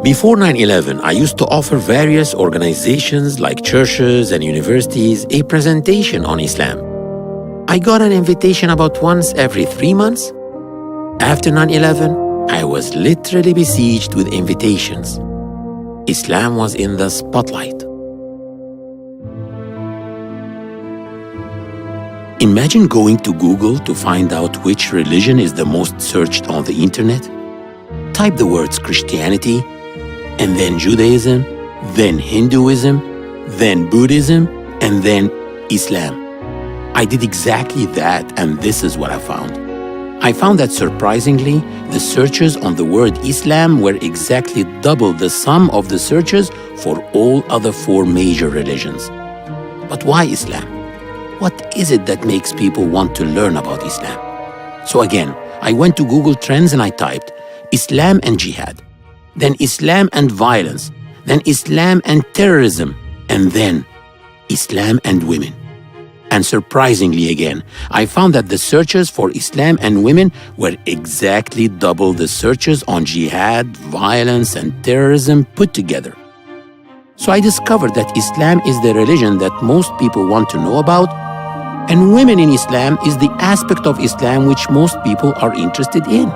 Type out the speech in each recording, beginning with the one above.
Before 9/11, I used to offer various organizations like churches and universities a presentation on Islam. I got an invitation about once every 3 months. After 9/11, I was literally besieged with invitations. Islam was in the spotlight. Imagine going to Google to find out which religion is the most searched on the internet. Type the words Christianity, and then Judaism, then Hinduism, then Buddhism, and then Islam. I did exactly that, and this is what I found. I found that surprisingly, the searches on the word Islam were exactly double the sum of the searches for all other 4 major religions. But why Islam? What is it that makes people want to learn about Islam? So again, I went to Google Trends and I typed Islam and Jihad, then Islam and violence, then Islam and terrorism, and then Islam and women. And surprisingly again, I found that the searches for Islam and women were exactly double the searches on jihad, violence, and terrorism put together. So I discovered that Islam is the religion that most people want to know about, and women in Islam is the aspect of Islam which most people are interested in.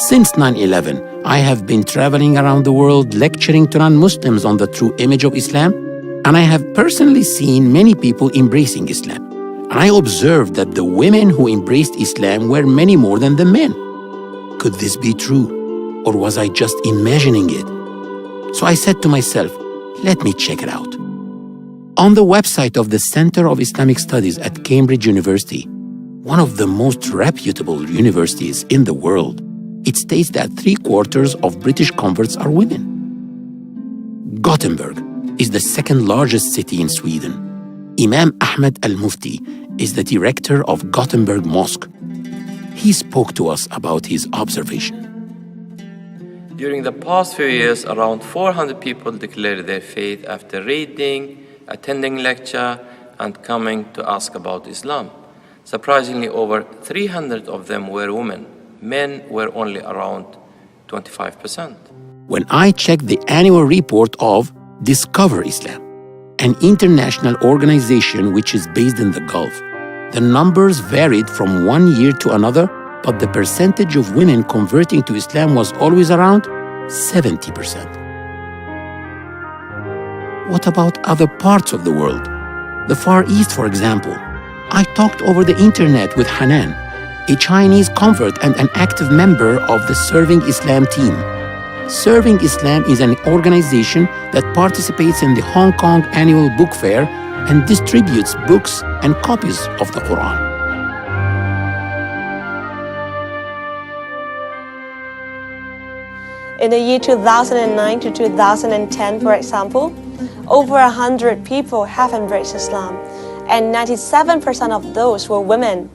Since 9/11, I have been traveling around the world lecturing to non-Muslims on the true image of Islam, and I have personally seen many people embracing Islam. And I observed that the women who embraced Islam were many more than the men. Could this be true? Or was I just imagining it? So I said to myself, let me check it out. On the website of the Center of Islamic Studies at Cambridge University, one of the most reputable universities in the world, it states that 3/4 of British converts are women. Gothenburg is the second largest city in Sweden. Imam Ahmed al-Mufti is the director of Gothenburg Mosque. He spoke to us about his observation. During the past few years, around 400 people declared their faith after reading, attending lecture, and coming to ask about Islam. Surprisingly, over 300 of them were women. Men were only around 25%. When I checked the annual report of Discover Islam, an international organization which is based in the Gulf, the numbers varied from one year to another, but the percentage of women converting to Islam was always around 70%. What about other parts of the world? The Far East, for example. I talked over the internet with Hanan, a Chinese convert and an active member of the Serving Islam team. Serving Islam is an organization that participates in the Hong Kong Annual Book Fair and distributes books and copies of the Quran. In the year 2009 to 2010, for example, over 100 people have embraced Islam, and 97% of those were women.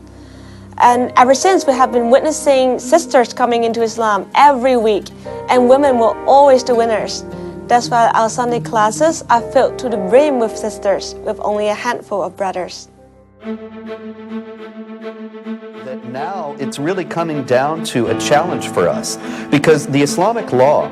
And ever since, we have been witnessing sisters coming into Islam every week, and women were always the winners. That's why our Sunday classes are filled to the brim with sisters, with only a handful of brothers. That now it's really coming down to a challenge for us, because the Islamic law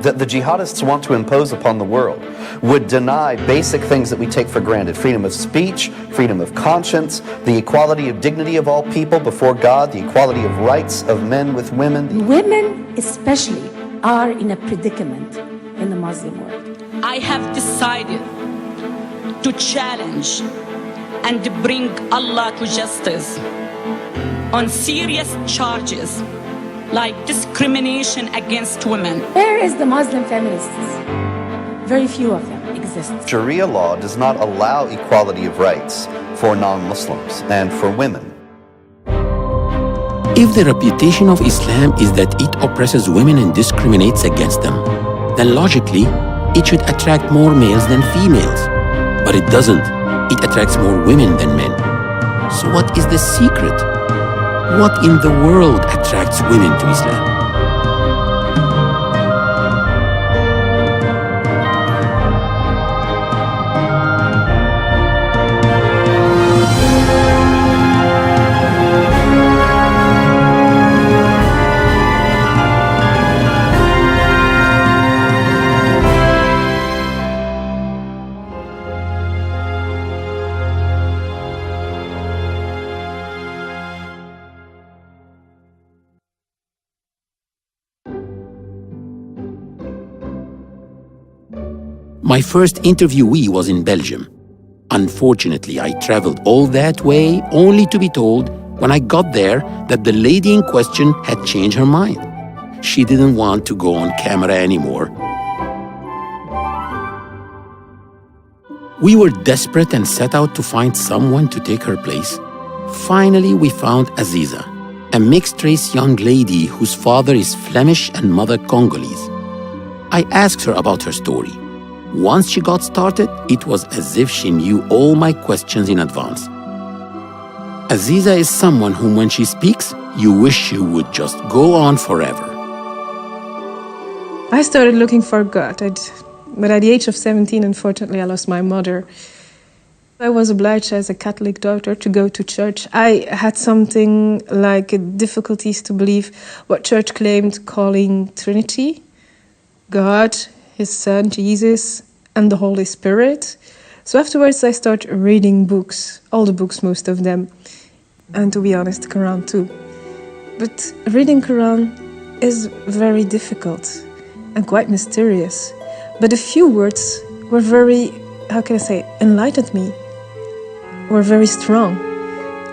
that the jihadists want to impose upon the world would deny basic things that we take for granted: freedom of speech, freedom of conscience, the equality of dignity of all people before God, the equality of rights of men with women. Women especially are in a predicament in the Muslim world. I have decided to challenge and bring Allah to justice on serious charges like discrimination against women. Where is the Muslim feminists? Very few of them exist. Sharia law does not allow equality of rights for non-Muslims and for women. If the reputation of Islam is that it oppresses women and discriminates against them, then logically, it should attract more males than females. But it doesn't. It attracts more women than men. So what is the secret? What in the world attracts women to Islam? My first interviewee was in Belgium. Unfortunately, I traveled all that way only to be told when I got there that the lady in question had changed her mind. She didn't want to go on camera anymore. We were desperate and set out to find someone to take her place. Finally, we found Aziza, a mixed-race young lady whose father is Flemish and mother Congolese. I asked her about her story. Once she got started, it was as if she knew all my questions in advance. Aziza is someone whom, when she speaks, you wish she would just go on forever. I started looking for God, but at the age of 17, unfortunately, I lost my mother. I was obliged as a Catholic daughter to go to church. I had something like difficulties to believe what church claimed, calling Trinity, God, His Son, Jesus, and the Holy Spirit. So afterwards I started reading books, all the books, most of them. And to be honest, the Quran too. But reading Quran is very difficult and quite mysterious. But a few words were very, enlightened me, were very strong.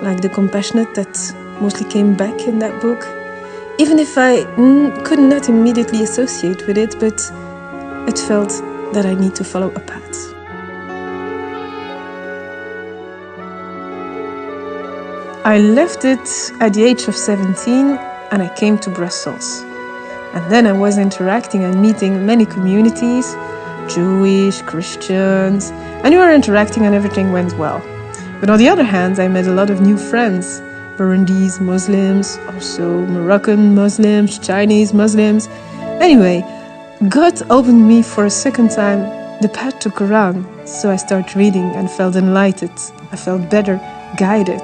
Like the compassionate that mostly came back in that book. Even if I could not immediately associate with it, but it felt that I need to follow a path. I left it at the age of 17 and I came to Brussels. And then I was interacting and meeting many communities, Jewish, Christians, and we were interacting and everything went well. But on the other hand, I met a lot of new friends, Burundi's Muslims, also Moroccan Muslims, Chinese Muslims. Anyway, God opened me for a second time the path to Quran, so I started reading and felt enlightened. I felt better guided.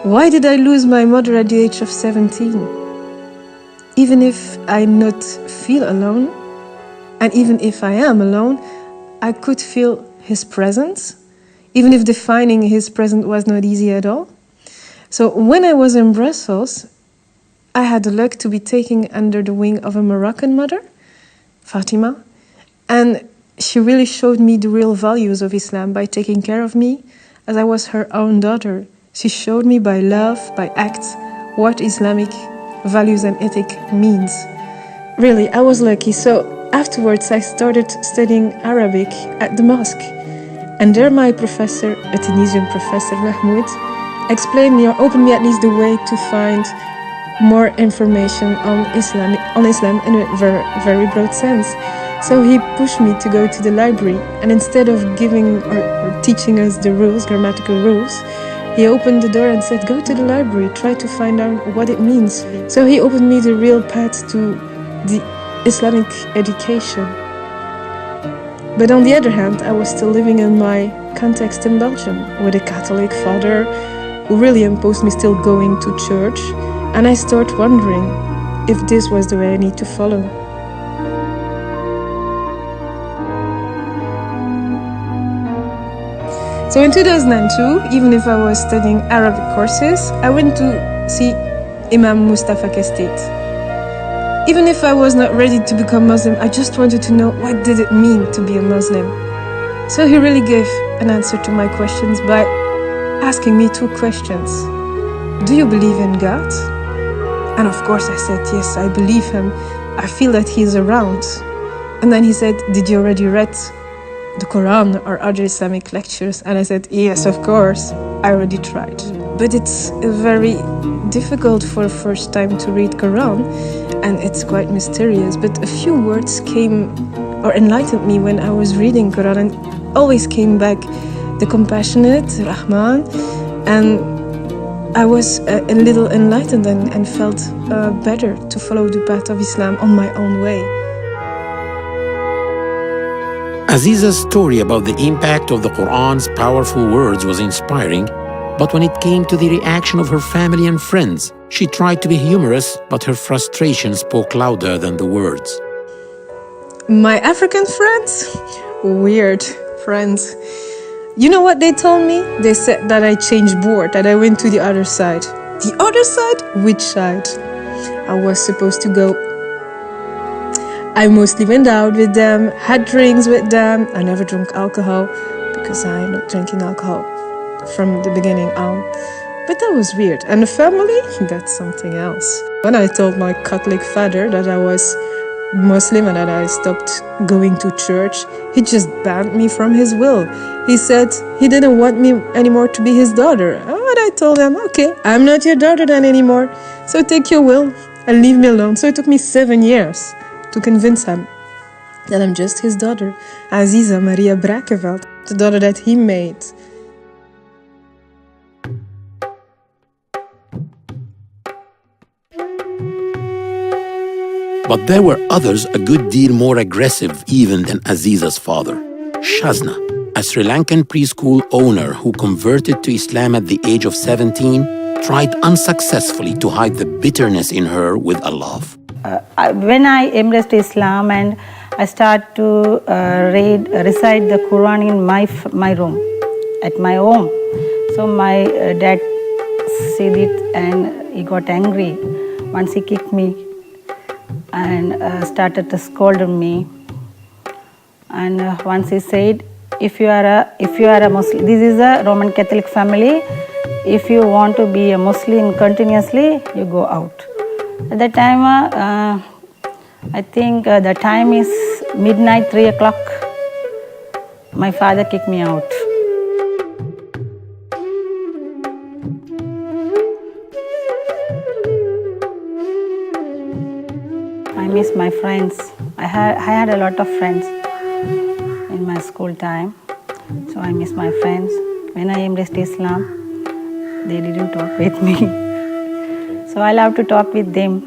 Why did I lose my mother at the age of 17? Even if I not feel alone, and even if I am alone, I could feel His presence, even if defining His presence was not easy at all. So when I was in Brussels, I had the luck to be taken under the wing of a Moroccan mother, Fatima, and she really showed me the real values of Islam by taking care of me as I was her own daughter. She showed me by love, by acts, what Islamic values and ethic means. Really, I was lucky. So afterwards, I started studying Arabic at the mosque. And there my professor, a Tunisian professor, Mahmoud, explained me or opened me at least the way to find more information on Islam in a very, very broad sense. So he pushed me to go to the library, and instead of giving or teaching us the rules, grammatical rules, he opened the door and said, go to the library, try to find out what it means. So he opened me the real path to the Islamic education. But on the other hand, I was still living in my context in Belgium with a Catholic father who really imposed me still going to church. And I started wondering if this was the way I need to follow. So in 2002, even if I was studying Arabic courses, I went to see Imam Mustafa Kestate. Even if I was not ready to become Muslim, I just wanted to know what did it mean to be a Muslim. So he really gave an answer to my questions by asking me two questions. Do you believe in God? And of course I said, yes, I believe him. I feel that he is around. And then he said, did you already read the Quran or other Islamic lectures? And I said, yes, of course, I already tried. But it's very difficult for the first time to read Quran, and it's quite mysterious. But a few words came or enlightened me when I was reading Quran, and always came back the compassionate, Rahman, and I was a little enlightened and felt better to follow the path of Islam on my own way. Aziza's story about the impact of the Quran's powerful words was inspiring, but when it came to the reaction of her family and friends, she tried to be humorous, but her frustration spoke louder than the words. My African friends? Weird friends. You know what they told me? They said that I changed board, that I went to the other side. The other side? Which side? I was supposed to go. I mostly went out with them, had drinks with them. I never drank alcohol because I'm not drinking alcohol from the beginning on. But that was weird. And the family? That's something else. When I told my Catholic father that I was Muslim and that I stopped going to church, he just banned me from his will. He said he didn't want me anymore to be his daughter. And I told him, okay, I'm not your daughter then anymore. So take your will and leave me alone. So it took me 7 years to convince him that I'm just his daughter, Aziza Maria Brakeveld, the daughter that he made. But there were others a good deal more aggressive even than Aziza's father. Shazna, a Sri Lankan preschool owner who converted to Islam at the age of 17, tried unsuccessfully to hide the bitterness in her with a laugh. When I embraced Islam and I started to recite the Quran in my room, at my home. So my dad said it and he got angry. Once he kicked me and started to scold me. And once he said, if you are a Muslim, this is a Roman Catholic family. If you want to be a Muslim continuously, you go out. At that time, I think the time is midnight, 3 o'clock. My father kicked me out. I miss my friends. I had a lot of friends in my school time, so I miss my friends. When I embraced Islam, they didn't talk with me. So I love to talk with them.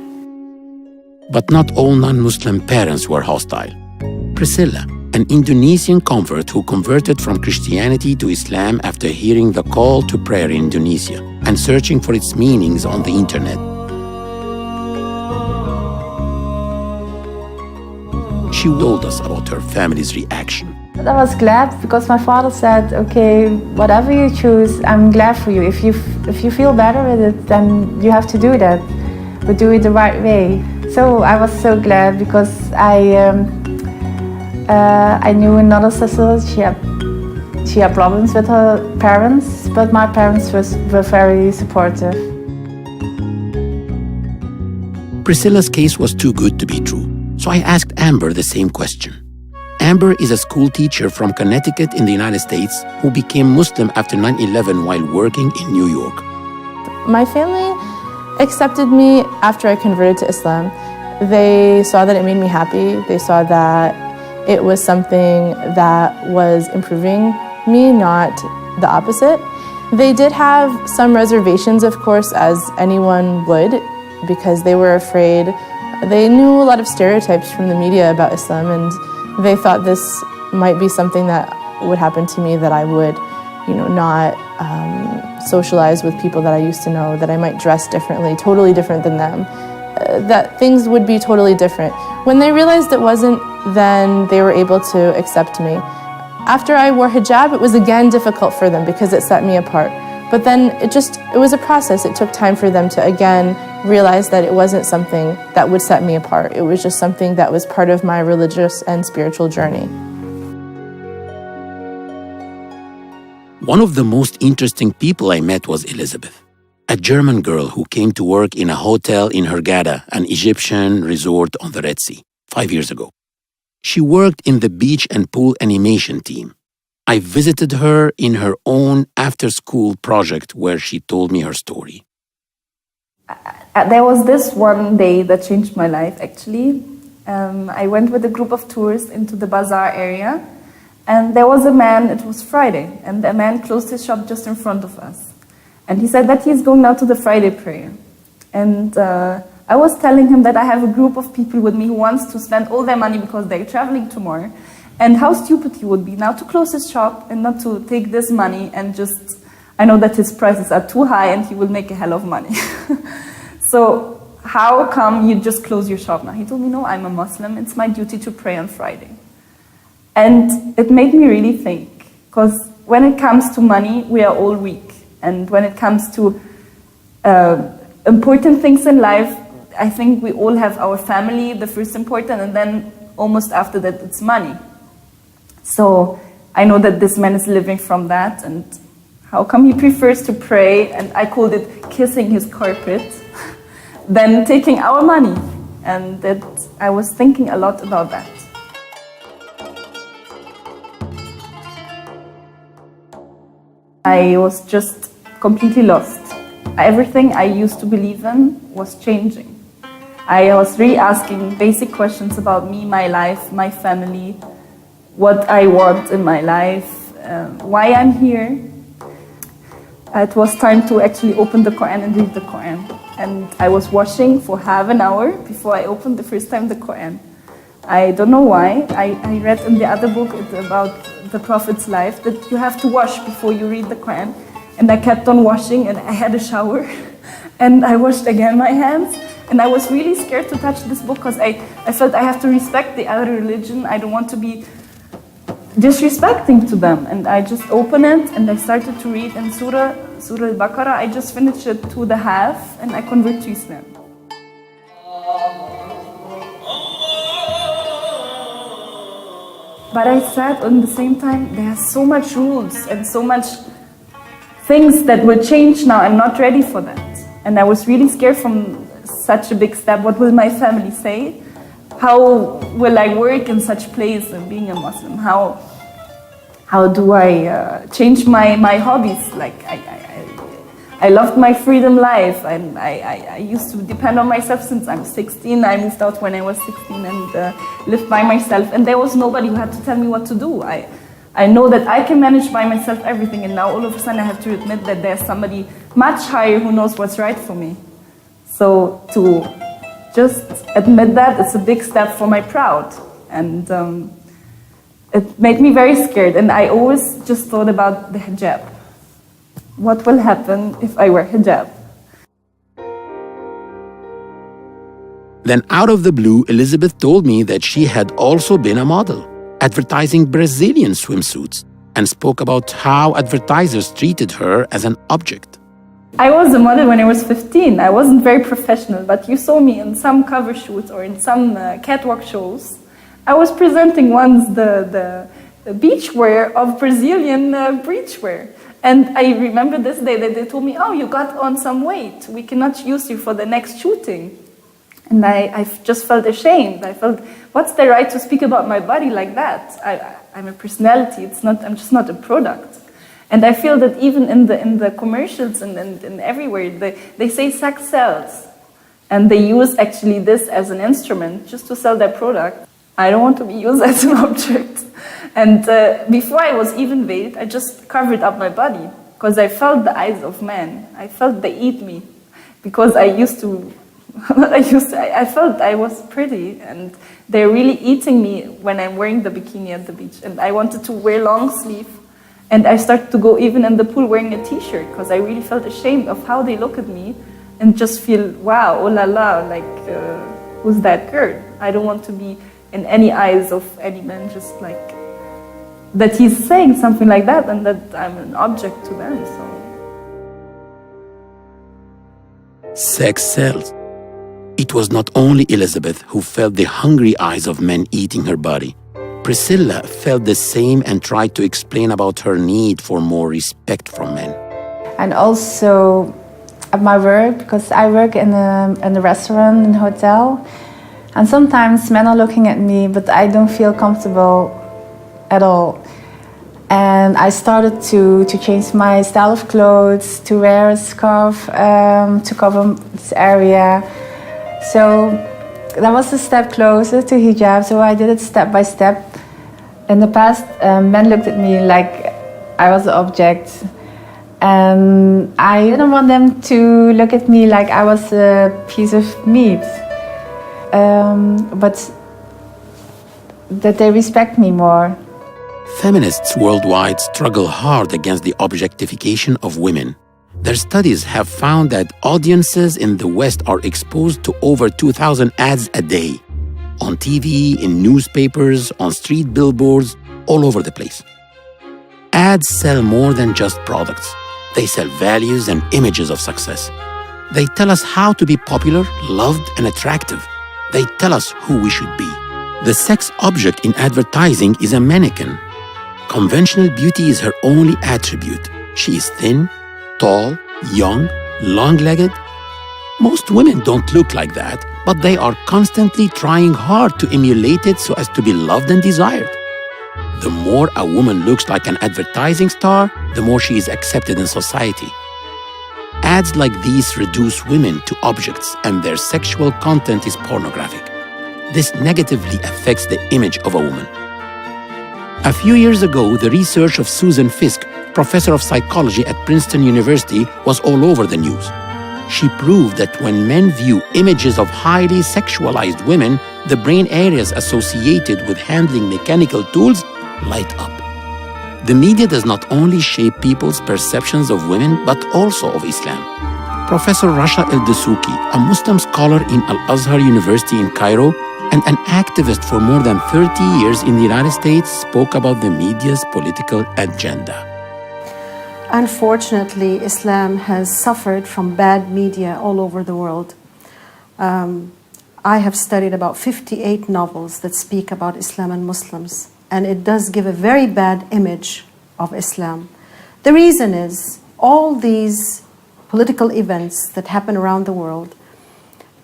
But not all non-Muslim parents were hostile. Priscilla, an Indonesian convert who converted from Christianity to Islam after hearing the call to prayer in Indonesia and searching for its meanings on the internet. She told us about her family's reaction. I was glad because my father said, okay, whatever you choose, I'm glad for you. If you feel better with it, then you have to do that, but do it the right way. So I was so glad because I knew another sister, she had problems with her parents, but my parents were very supportive. Priscilla's case was too good to be true, so I asked Amber the same question. Amber is a school teacher from Connecticut in the United States who became Muslim after 9/11 while working in New York. My family accepted me after I converted to Islam. They saw that it made me happy. They saw that it was something that was improving me, not the opposite. They did have some reservations, of course, as anyone would, because they were afraid. They knew a lot of stereotypes from the media about Islam, and they thought this might be something that would happen to me, that I would, not socialize with people that I used to know, that I might dress differently, totally different than them, that things would be totally different. When they realized it wasn't, then they were able to accept me. After I wore hijab, it was again difficult for them because it set me apart. But then it was a process. It took time for them to again realize that it wasn't something that would set me apart. It was just something that was part of my religious and spiritual journey. One of the most interesting people I met was Elizabeth, a German girl who came to work in a hotel in Hurghada, an Egyptian resort on the Red Sea, 5 years ago. She worked in the beach and pool animation team. I visited her in her own after-school project where she told me her story. There was this one day that changed my life, actually. I went with a group of tourists into the bazaar area, And there was a man, it was Friday, and the man closed his shop just in front of us. And he said that he's going now to the Friday prayer. And I was telling him that I have a group of people with me who wants to spend all their money because they're traveling tomorrow. And how stupid he would be now to close his shop and not to take this money and just, I know that his prices are too high and he will make a hell of money. So how come you just close your shop now? He told me, no, I'm a Muslim, it's my duty to pray on Friday. And it made me really think, because when it comes to money, we are all weak. And when it comes to important things in life, I think we all have our family, the first important, and then almost after that, it's money. So I know that this man is living from that, and how come he prefers to pray, and I called it kissing his carpet, than taking our money. And that I was thinking a lot about that. I was just completely lost. Everything I used to believe in was changing. I was really asking basic questions about me, my life, my family, what I want in my life, why I'm here. It was time to actually open the Quran and read the Quran. And I was washing for half an hour before I opened the first time the Quran. I don't know why. I read in the other book about the Prophet's life that you have to wash before you read the Quran. And I kept on washing, and I had a shower. And I washed again my hands. And I was really scared to touch this book because I felt I have to respect the other religion. I don't want to be disrespecting to them. And I just opened it and I started to read in Surah Al-Baqarah. I just finished it to the half and I converted to Islam. But I said at the same time, there are so much rules and so much things that will change now. I'm not ready for that. And I was really scared from such a big step. What will my family say? How will I work in such place and being a Muslim? How do I change my hobbies? Like I loved my freedom life, and I used to depend on myself since I'm 16. I moved out when I was 16 and lived by myself, and there was nobody who had to tell me what to do. I know that I can manage by myself everything, and now all of a sudden I have to admit that there's somebody much higher who knows what's right for me. So to just admit that, it's a big step for my pride. And it made me very scared. And I always just thought about the hijab. What will happen if I wear hijab? Then out of the blue, Elizabeth told me that she had also been a model, advertising Brazilian swimsuits, and spoke about how advertisers treated her as an object. I was a model when I was 15. I wasn't very professional, but you saw me in some cover shoots or in some catwalk shows. I was presenting once the beachwear of Brazilian beachwear. And I remember this day that they told me, oh, you got on some weight. We cannot use you for the next shooting. And I just felt ashamed. I felt, what's the right to speak about my body like that? I'm a personality. I'm just not a product. And I feel that even in the commercials and everywhere, they say sex sells. And they use actually this as an instrument just to sell their product. I don't want to be used as an object. And before I was even veiled, I just covered up my body because I felt the eyes of men. I felt they eat me because I felt I was pretty, and they're really eating me when I'm wearing the bikini at the beach. And I wanted to wear long sleeve. And I started to go even in the pool wearing a t-shirt because I really felt ashamed of how they look at me and just feel, wow, oh la la, like, who's that girl? I don't want to be in any eyes of any man, just like, that he's saying something like that and that I'm an object to them, so. Sex sells. It was not only Elizabeth who felt the hungry eyes of men eating her body. Priscilla felt the same and tried to explain about her need for more respect from men. And also at my work, because I work in a restaurant, in a hotel, and sometimes men are looking at me, but I don't feel comfortable at all. And I started to change my style of clothes, to wear a scarf to cover this area. So that was a step closer to hijab, so I did it step by step. In the past, men looked at me like I was an object, and I didn't want them to look at me like I was a piece of meat, but that they respect me more. Feminists worldwide struggle hard against the objectification of women. Their studies have found that audiences in the West are exposed to over 2,000 ads a day, on TV, in newspapers, on street billboards, all over the place. Ads sell more than just products. They sell values and images of success. They tell us how to be popular, loved, and attractive. They tell us who we should be. The sex object in advertising is a mannequin. Conventional beauty is her only attribute. She is thin, tall, young, long-legged. Most women don't look like that, but they are constantly trying hard to emulate it so as to be loved and desired. The more a woman looks like an advertising star, the more she is accepted in society. Ads like these reduce women to objects, and their sexual content is pornographic. This negatively affects the image of a woman. A few years ago, the research of Susan Fiske, professor of psychology at Princeton University, was all over the news. She proved that when men view images of highly sexualized women, the brain areas associated with handling mechanical tools light up. The media does not only shape people's perceptions of women, but also of Islam. Professor Rasha El-Dessouki, a Muslim scholar in Al-Azhar University in Cairo and an activist for more than 30 years in the United States, spoke about the media's political agenda. Unfortunately, Islam has suffered from bad media all over the world. I have studied about 58 novels that speak about Islam and Muslims, and it does give a very bad image of Islam. The reason is all these political events that happen around the world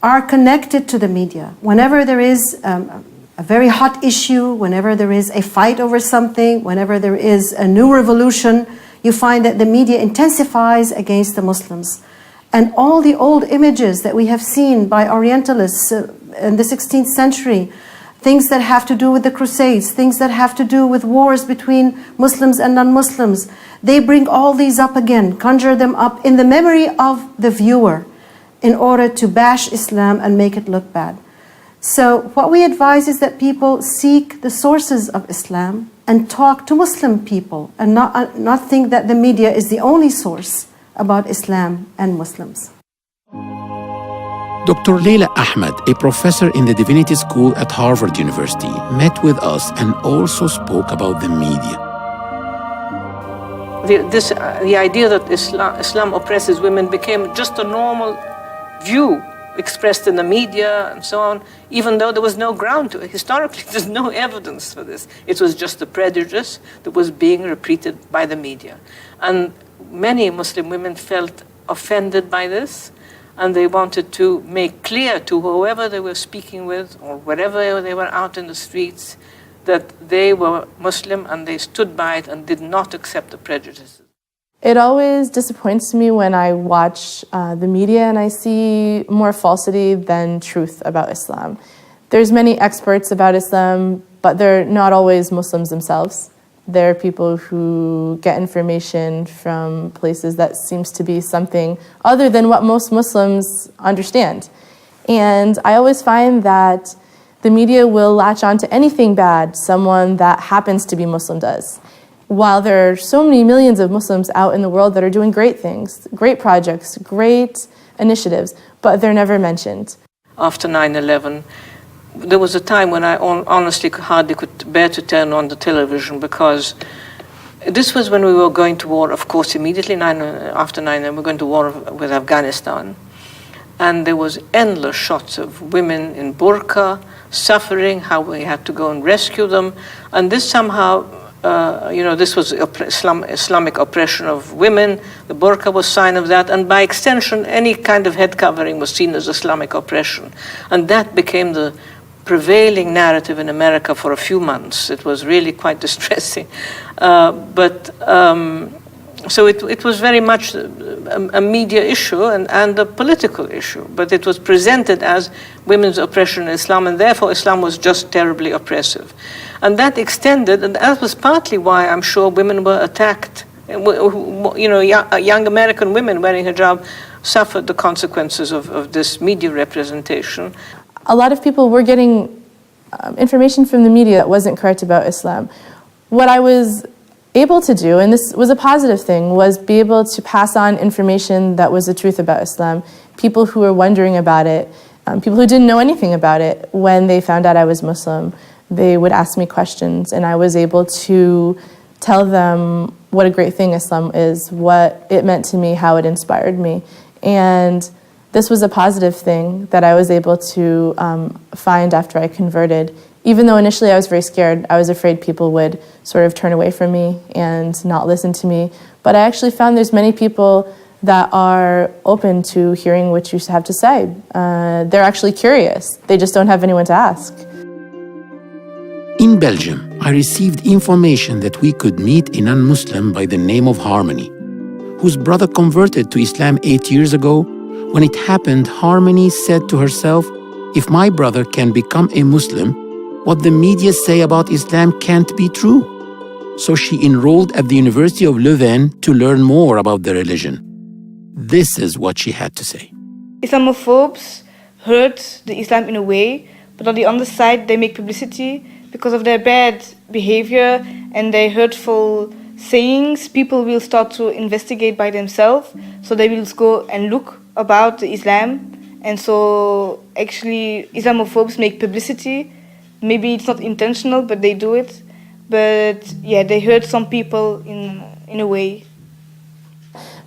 are connected to the media. Whenever there is a very hot issue, whenever there is a fight over something, whenever there is a new revolution, you find that the media intensifies against the Muslims. And all the old images that we have seen by Orientalists in the 16th century, things that have to do with the Crusades, things that have to do with wars between Muslims and non-Muslims, they bring all these up again, conjure them up in the memory of the viewer in order to bash Islam and make it look bad. So what we advise is that people seek the sources of Islam and talk to Muslim people and not think that the media is the only source about Islam and Muslims. Dr. Leila Ahmed, a professor in the Divinity School at Harvard University, met with us and also spoke about the media. The idea that Islam oppresses women became just a normal view expressed in the media and so on, even though there was no ground to it. Historically, there's no evidence for this. It was just a prejudice that was being repeated by the media. And many Muslim women felt offended by this, and they wanted to make clear to whoever they were speaking with or wherever they were out in the streets that they were Muslim and they stood by it and did not accept the prejudices. It always disappoints me when I watch the media and I see more falsity than truth about Islam. There's many experts about Islam, but they're not always Muslims themselves. They're people who get information from places that seems to be something other than what most Muslims understand. And I always find that the media will latch on to anything bad someone that happens to be Muslim does. While there are so many millions of Muslims out in the world that are doing great things, great projects, great initiatives, but they're never mentioned. After 9/11, there was a time when I honestly hardly could bear to turn on the television, because this was when we were going to war, of course, immediately after 9/11, we were going to war with Afghanistan. And there was endless shots of women in burqa, suffering, how we had to go and rescue them. And this somehow, this was Islamic oppression of women. The burqa was a sign of that. And by extension, any kind of head covering was seen as Islamic oppression. And that became the prevailing narrative in America for a few months. It was really quite distressing. But So it was very much a media issue and a political issue, but it was presented as women's oppression in Islam, and therefore Islam was just terribly oppressive. And that extended, and that was partly why I'm sure women were attacked. You know, young American women wearing hijab suffered the consequences of this media representation. A lot of people were getting information from the media that wasn't correct about Islam. What I was able to do, and this was a positive thing, was be able to pass on information that was the truth about Islam. People who were wondering about it, people who didn't know anything about it, when they found out I was Muslim, they would ask me questions, and I was able to tell them what a great thing Islam is, what it meant to me, how it inspired me. And this was a positive thing that I was able to find after I converted. Even though initially I was very scared, I was afraid people would sort of turn away from me and not listen to me. But I actually found there's many people that are open to hearing what you have to say. They're actually curious. They just don't have anyone to ask. In Belgium, I received information that we could meet a non-Muslim by the name of Harmony, whose brother converted to Islam 8 years ago. When it happened, Harmony said to herself, if my brother can become a Muslim, what the media say about Islam can't be true. So she enrolled at the University of Leuven to learn more about the religion. This is what she had to say. Islamophobes hurt the Islam in a way, but on the other side they make publicity because of their bad behavior and their hurtful sayings. People will start to investigate by themselves, so they will go and look about the Islam. And so actually Islamophobes make publicity. Maybe it's not intentional, but they do it. But yeah, they hurt some people in a way.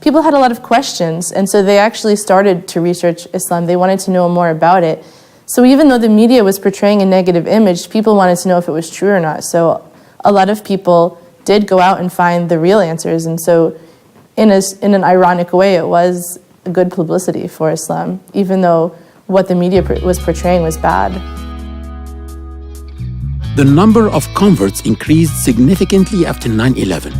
People had a lot of questions, and so they actually started to research Islam. They wanted to know more about it. So even though the media was portraying a negative image, people wanted to know if it was true or not. So a lot of people did go out and find the real answers. And so in an ironic way, it was good publicity for Islam, even though what the media was portraying was bad. The number of converts increased significantly after 9/11.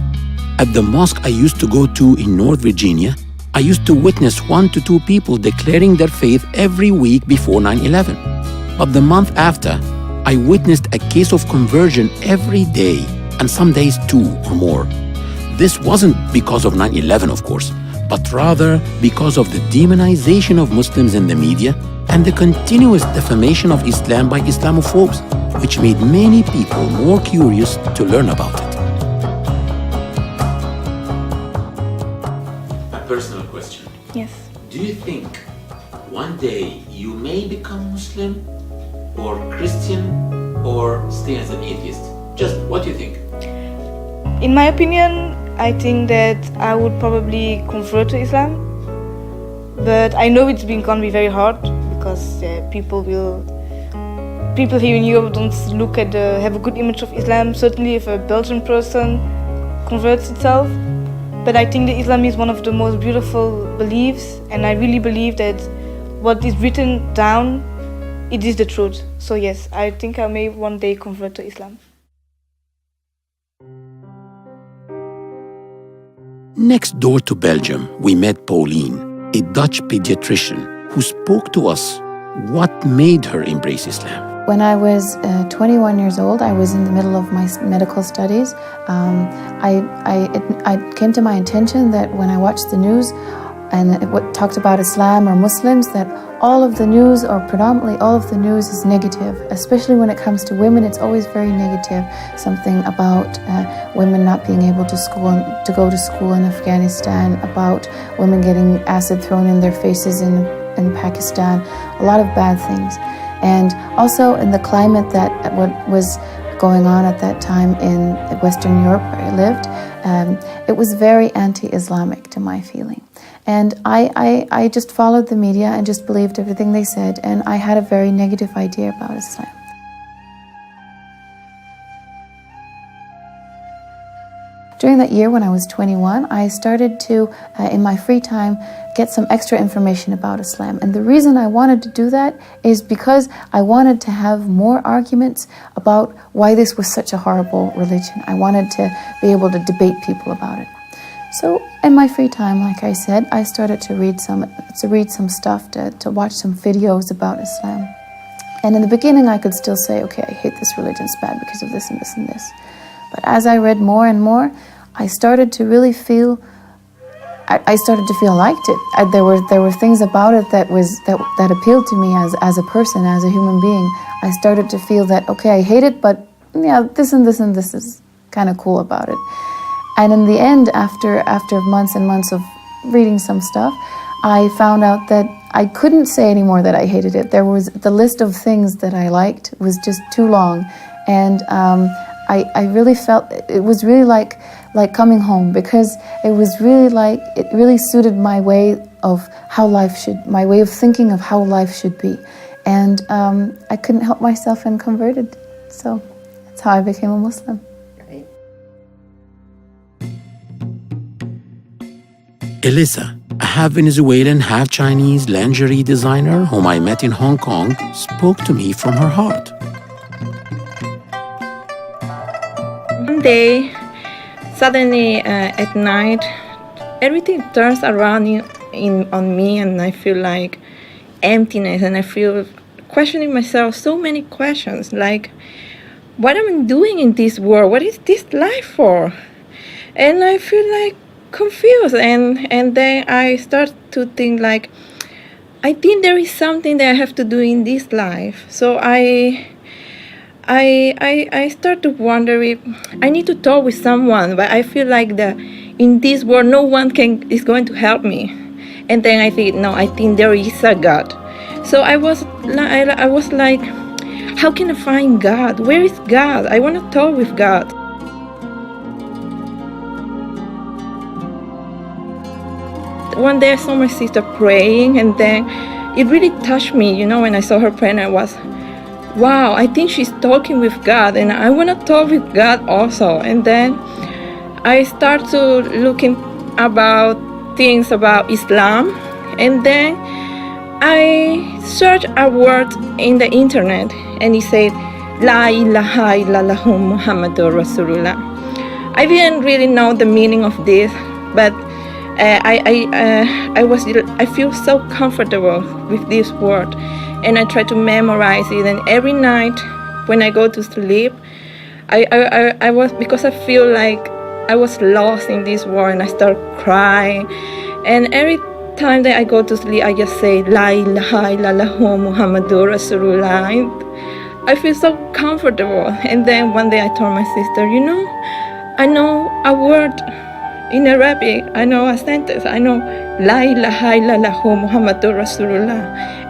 At the mosque I used to go to in North Virginia, I used to witness 1 to 2 people declaring their faith every week before 9/11. But the month after, I witnessed a case of conversion every day, and some days 2 or more. This wasn't because of 9/11, of course, but rather because of the demonization of Muslims in the media and the continuous defamation of Islam by Islamophobes, which made many people more curious to learn about it. A personal question. Yes. Do you think one day you may become Muslim or Christian or stay as an atheist? Just what do you think? In my opinion, I think that I would probably convert to Islam. But I know it's going to be very hard because people here in Europe don't have a good image of Islam. Certainly if a Belgian person converts itself. But I think that Islam is one of the most beautiful beliefs, and I really believe that what is written down, it is the truth. So yes, I think I may one day convert to Islam. Next door to Belgium, we met Pauline, a Dutch pediatrician who spoke to us what made her embrace Islam. When I was 21 years old, I was in the middle of my medical studies. I came to my attention that when I watched the news and it talked about Islam or Muslims, that all of the news, or predominantly all of the news, is negative. Especially when it comes to women, it's always very negative. Something about women not being able to go to school in Afghanistan, about women getting acid thrown in their faces in Pakistan, a lot of bad things. And also in the climate that what was going on at that time in Western Europe where I lived, it was very anti-Islamic to my feeling. And I just followed the media and just believed everything they said, and I had a very negative idea about Islam. During that year when I was 21, I started to, in my free time, get some extra information about Islam. And the reason I wanted to do that is because I wanted to have more arguments about why this was such a horrible religion. I wanted to be able to debate people about it. So in my free time, like I said, I started to read some stuff, to watch some videos about Islam. And in the beginning, I could still say, okay, I hate this religion, it's bad because of this and this and this. But as I read more and more, I started to really feel, I started to feel I liked it. There were things about it that appealed to me as a person, as a human being. I started to feel that, okay, I hate it, but yeah, this and this and this is kind of cool about it. And in the end, after months and months of reading some stuff, I found out that I couldn't say anymore that I hated it. The list of things that I liked was just too long, and I really felt it was really like coming home, because it really suited my way of my way of thinking of how life should be, and I couldn't help myself and converted. So that's how I became a Muslim. Elissa, a half Venezuelan, half Chinese lingerie designer whom I met in Hong Kong, spoke to me from her heart. One day, suddenly at night, everything turns around on me, and I feel like emptiness, and I feel questioning myself so many questions, like, what am I doing in this world? What is this life for? And I feel like confused, and then I start to think like, I think there is something that I have to do in this life. So I start to wonder if I need to talk with someone, but I feel like in this world no one is going to help me. And then I think, no, I think there is a God. So I was like, how can I find God? Where is God? I want to talk with God. One day I saw my sister praying, and then it really touched me, when I saw her praying. I was, wow, I think she's talking with God, and I want to talk with God also. And then I start to looking about things about Islam, and then I searched a word in the internet, and it said, La ilaha illallah Muhammadur Rasulullah. I didn't really know the meaning of this, but I feel so comfortable with this word, and I try to memorize it. And every night when I go to sleep, because I feel like I was lost in this world, and I start crying. And every time that I go to sleep, I just say La ilaha illallah Muhammadur Rasulullah. I feel so comfortable. And then one day I told my sister, I know a word in Arabic, I know a sentence, I know La ilaha illallah Muhammadur Rasulullah.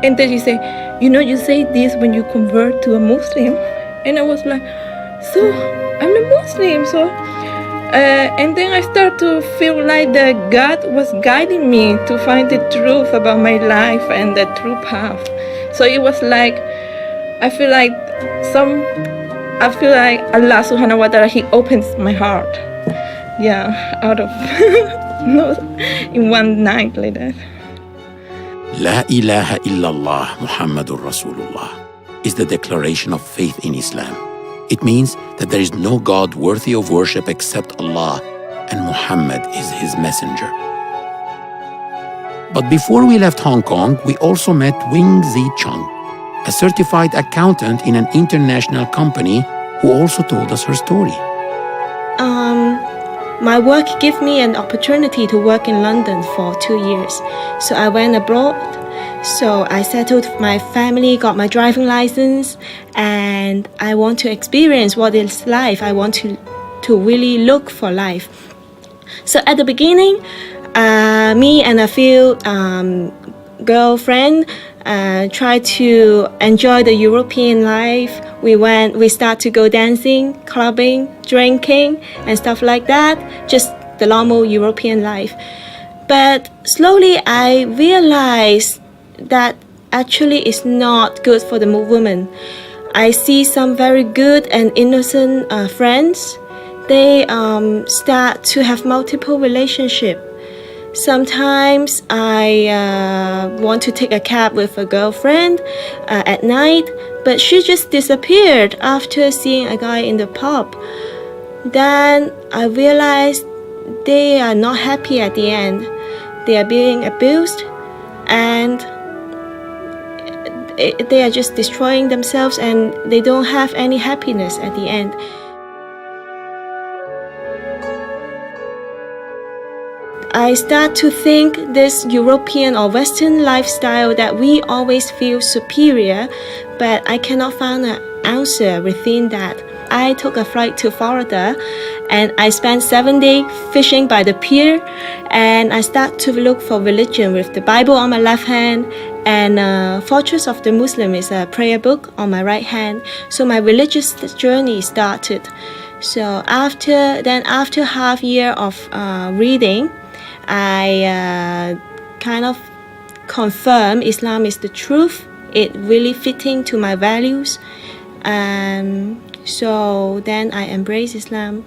And then she said, you say this when you convert to a Muslim. And I was like, so I'm a Muslim. So and then I start to feel like that God was guiding me to find the truth about my life and the true path. So it was like, I feel like Allah subhanahu wa ta'ala, He opens my heart. Yeah, out of in one night like that. La ilaha illallah Muhammadur Rasulullah is the declaration of faith in Islam. It means that there is no God worthy of worship except Allah, and Muhammad is His messenger. But before we left Hong Kong, we also met Wing Zi Chung, a certified accountant in an international company who also told us her story. My work gave me an opportunity to work in London for 2 years. So I went abroad. So I settled my family, got my driving license, and I want to experience what is life. I want to really look for life. So at the beginning, me and a few girlfriends tried to enjoy the European life. We start to go dancing, clubbing, drinking, and stuff like that. Just the normal European life. But slowly I realized that actually it's not good for the woman. I see some very good and innocent friends. They start to have multiple relationships. Sometimes I want to take a cab with a girlfriend at night, but she just disappeared after seeing a guy in the pub. Then I realized they are not happy at the end. They are being abused, and they are just destroying themselves, and they don't have any happiness at the end. I start to think this European or Western lifestyle that we always feel superior, but I cannot find an answer within that. I took a flight to Florida, and I spent 7 days fishing by the pier, and I start to look for religion with the Bible on my left hand, and Fortress of the Muslim is a prayer book on my right hand. So my religious journey started. So after half year of reading, I kind of confirm Islam is the truth. It really fitting to my values. So then I embrace Islam.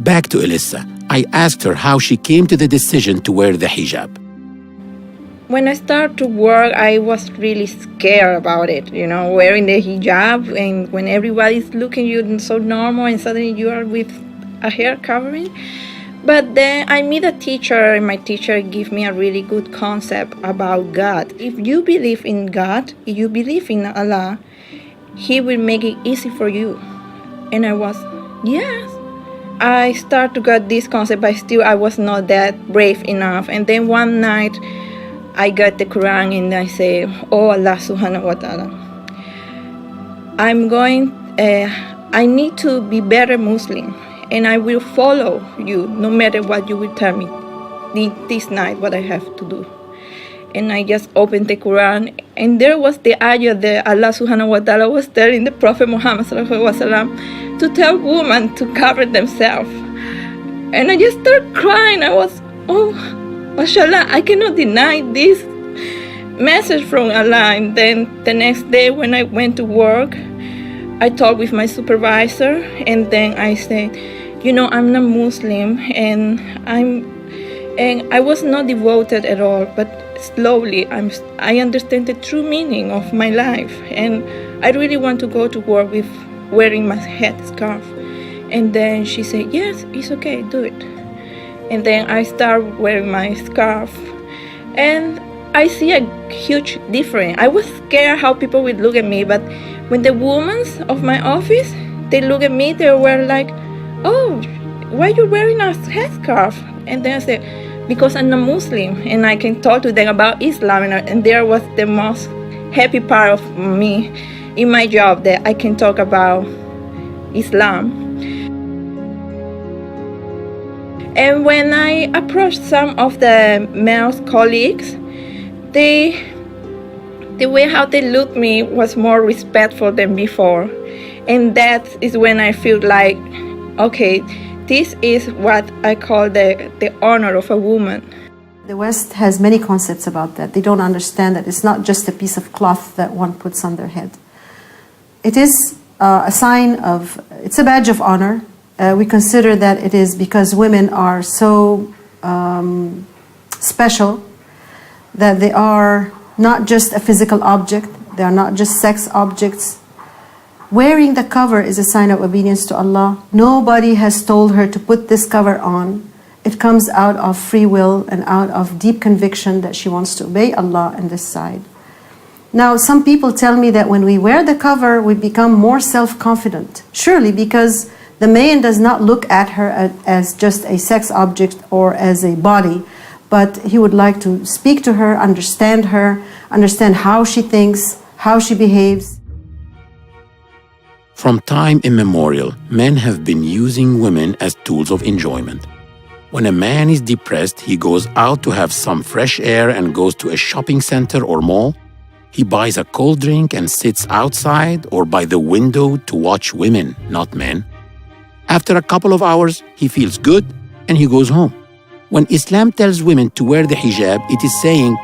Back to Elissa. I asked her how she came to the decision to wear the hijab. When I started to work, I was really scared about it, wearing the hijab, and when everybody's looking at you so normal and suddenly you are with a hair covering. But then I meet a teacher, and my teacher gave me a really good concept about God. If you believe in God, if you believe in Allah, He will make it easy for you. And I was, yes. I started to get this concept, but still I was not that brave enough. And then one night, I got the Quran and I say, oh Allah subhanahu wa ta'ala, I need to be better Muslim, and I will follow you no matter what you will tell me this night what I have to do. And I just opened the Quran, and there was the ayah that Allah subhanahu wa ta'ala was telling the Prophet Muhammad sallallahu alaihi wasallam to tell women to cover themselves. And I just started crying. I was, oh, mashallah, I cannot deny this message from Allah. And then the next day when I went to work, I talked with my supervisor, and then I said, I'm not Muslim, and I was not devoted at all, but slowly I understand the true meaning of my life, and I really want to go to work with wearing my head scarf. And then she said, yes, it's okay, do it. And then I start wearing my scarf, and I see a huge difference. I was scared how people would look at me, but when the women of my office, they look at me, they were like, oh, why are you wearing a headscarf? And then I said, because I'm a Muslim, and I can talk to them about Islam, and there was the most happy part of me in my job, that I can talk about Islam. And when I approached some of the male colleagues, the way how they looked at me was more respectful than before. And that is when I feel like, okay, this is what I call the honor of a woman. The West has many concepts about that. They don't understand that it's not just a piece of cloth that one puts on their head. It is a sign of, it's a badge of honor. We consider that it is because women are so special that they are not just a physical object, they are not just sex objects. Wearing the cover is a sign of obedience to Allah. Nobody has told her to put this cover on. It comes out of free will and out of deep conviction that she wants to obey Allah on this side. Now, some people tell me that when we wear the cover, we become more self-confident. Surely, because the man does not look at her as just a sex object or as a body, but he would like to speak to her, understand how she thinks, how she behaves. From time immemorial, men have been using women as tools of enjoyment. When a man is depressed, he goes out to have some fresh air and goes to a shopping center or mall. He buys a cold drink and sits outside or by the window to watch women, not men. After a couple of hours, he feels good and he goes home. When Islam tells women to wear the hijab, it is saying,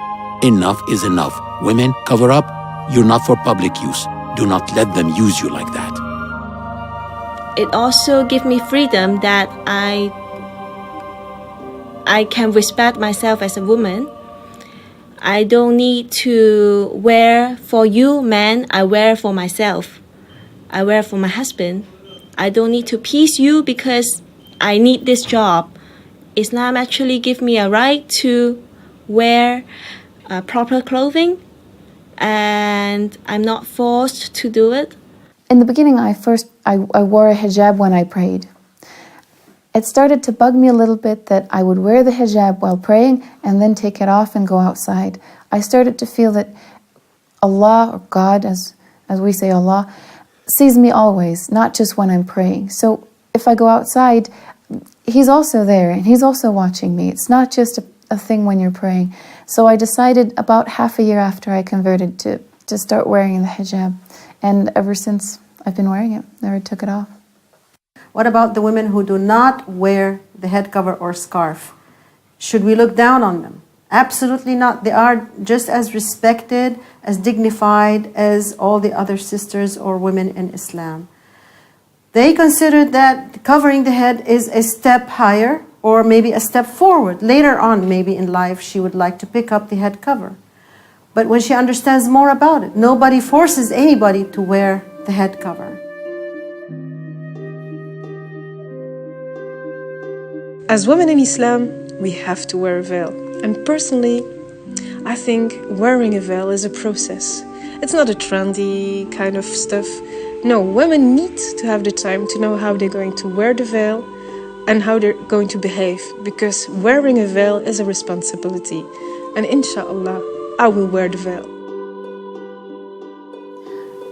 enough is enough. Women, cover up. You're not for public use. Do not let them use you like that. It also gives me freedom that I can respect myself as a woman. I don't need to wear for you, man. I wear for myself. I wear for my husband. I don't need to please you because I need this job. Islam actually give me a right to wear proper clothing, and I'm not forced to do it. In the beginning, I wore a hijab when I prayed. It started to bug me a little bit that I would wear the hijab while praying and then take it off and go outside. I started to feel that Allah, or God, as we say Allah, sees me always, not just when I'm praying. So if I go outside, He's also there and He's also watching me. It's not just a thing when you're praying. So I decided about half a year after I converted to start wearing the hijab. And ever since, I've been wearing it, never took it off. What about the women who do not wear the head cover or scarf? Should we look down on them? Absolutely not. They are just as respected, as dignified as all the other sisters or women in Islam. They consider that covering the head is a step higher or maybe a step forward. Later on, maybe in life, she would like to pick up the head cover. But when she understands more about it, nobody forces anybody to wear the head cover. As women in Islam, we have to wear a veil. And personally, I think wearing a veil is a process. It's not a trendy kind of stuff. No, women need to have the time to know how they're going to wear the veil and how they're going to behave, because wearing a veil is a responsibility. And inshallah, I will wear the veil.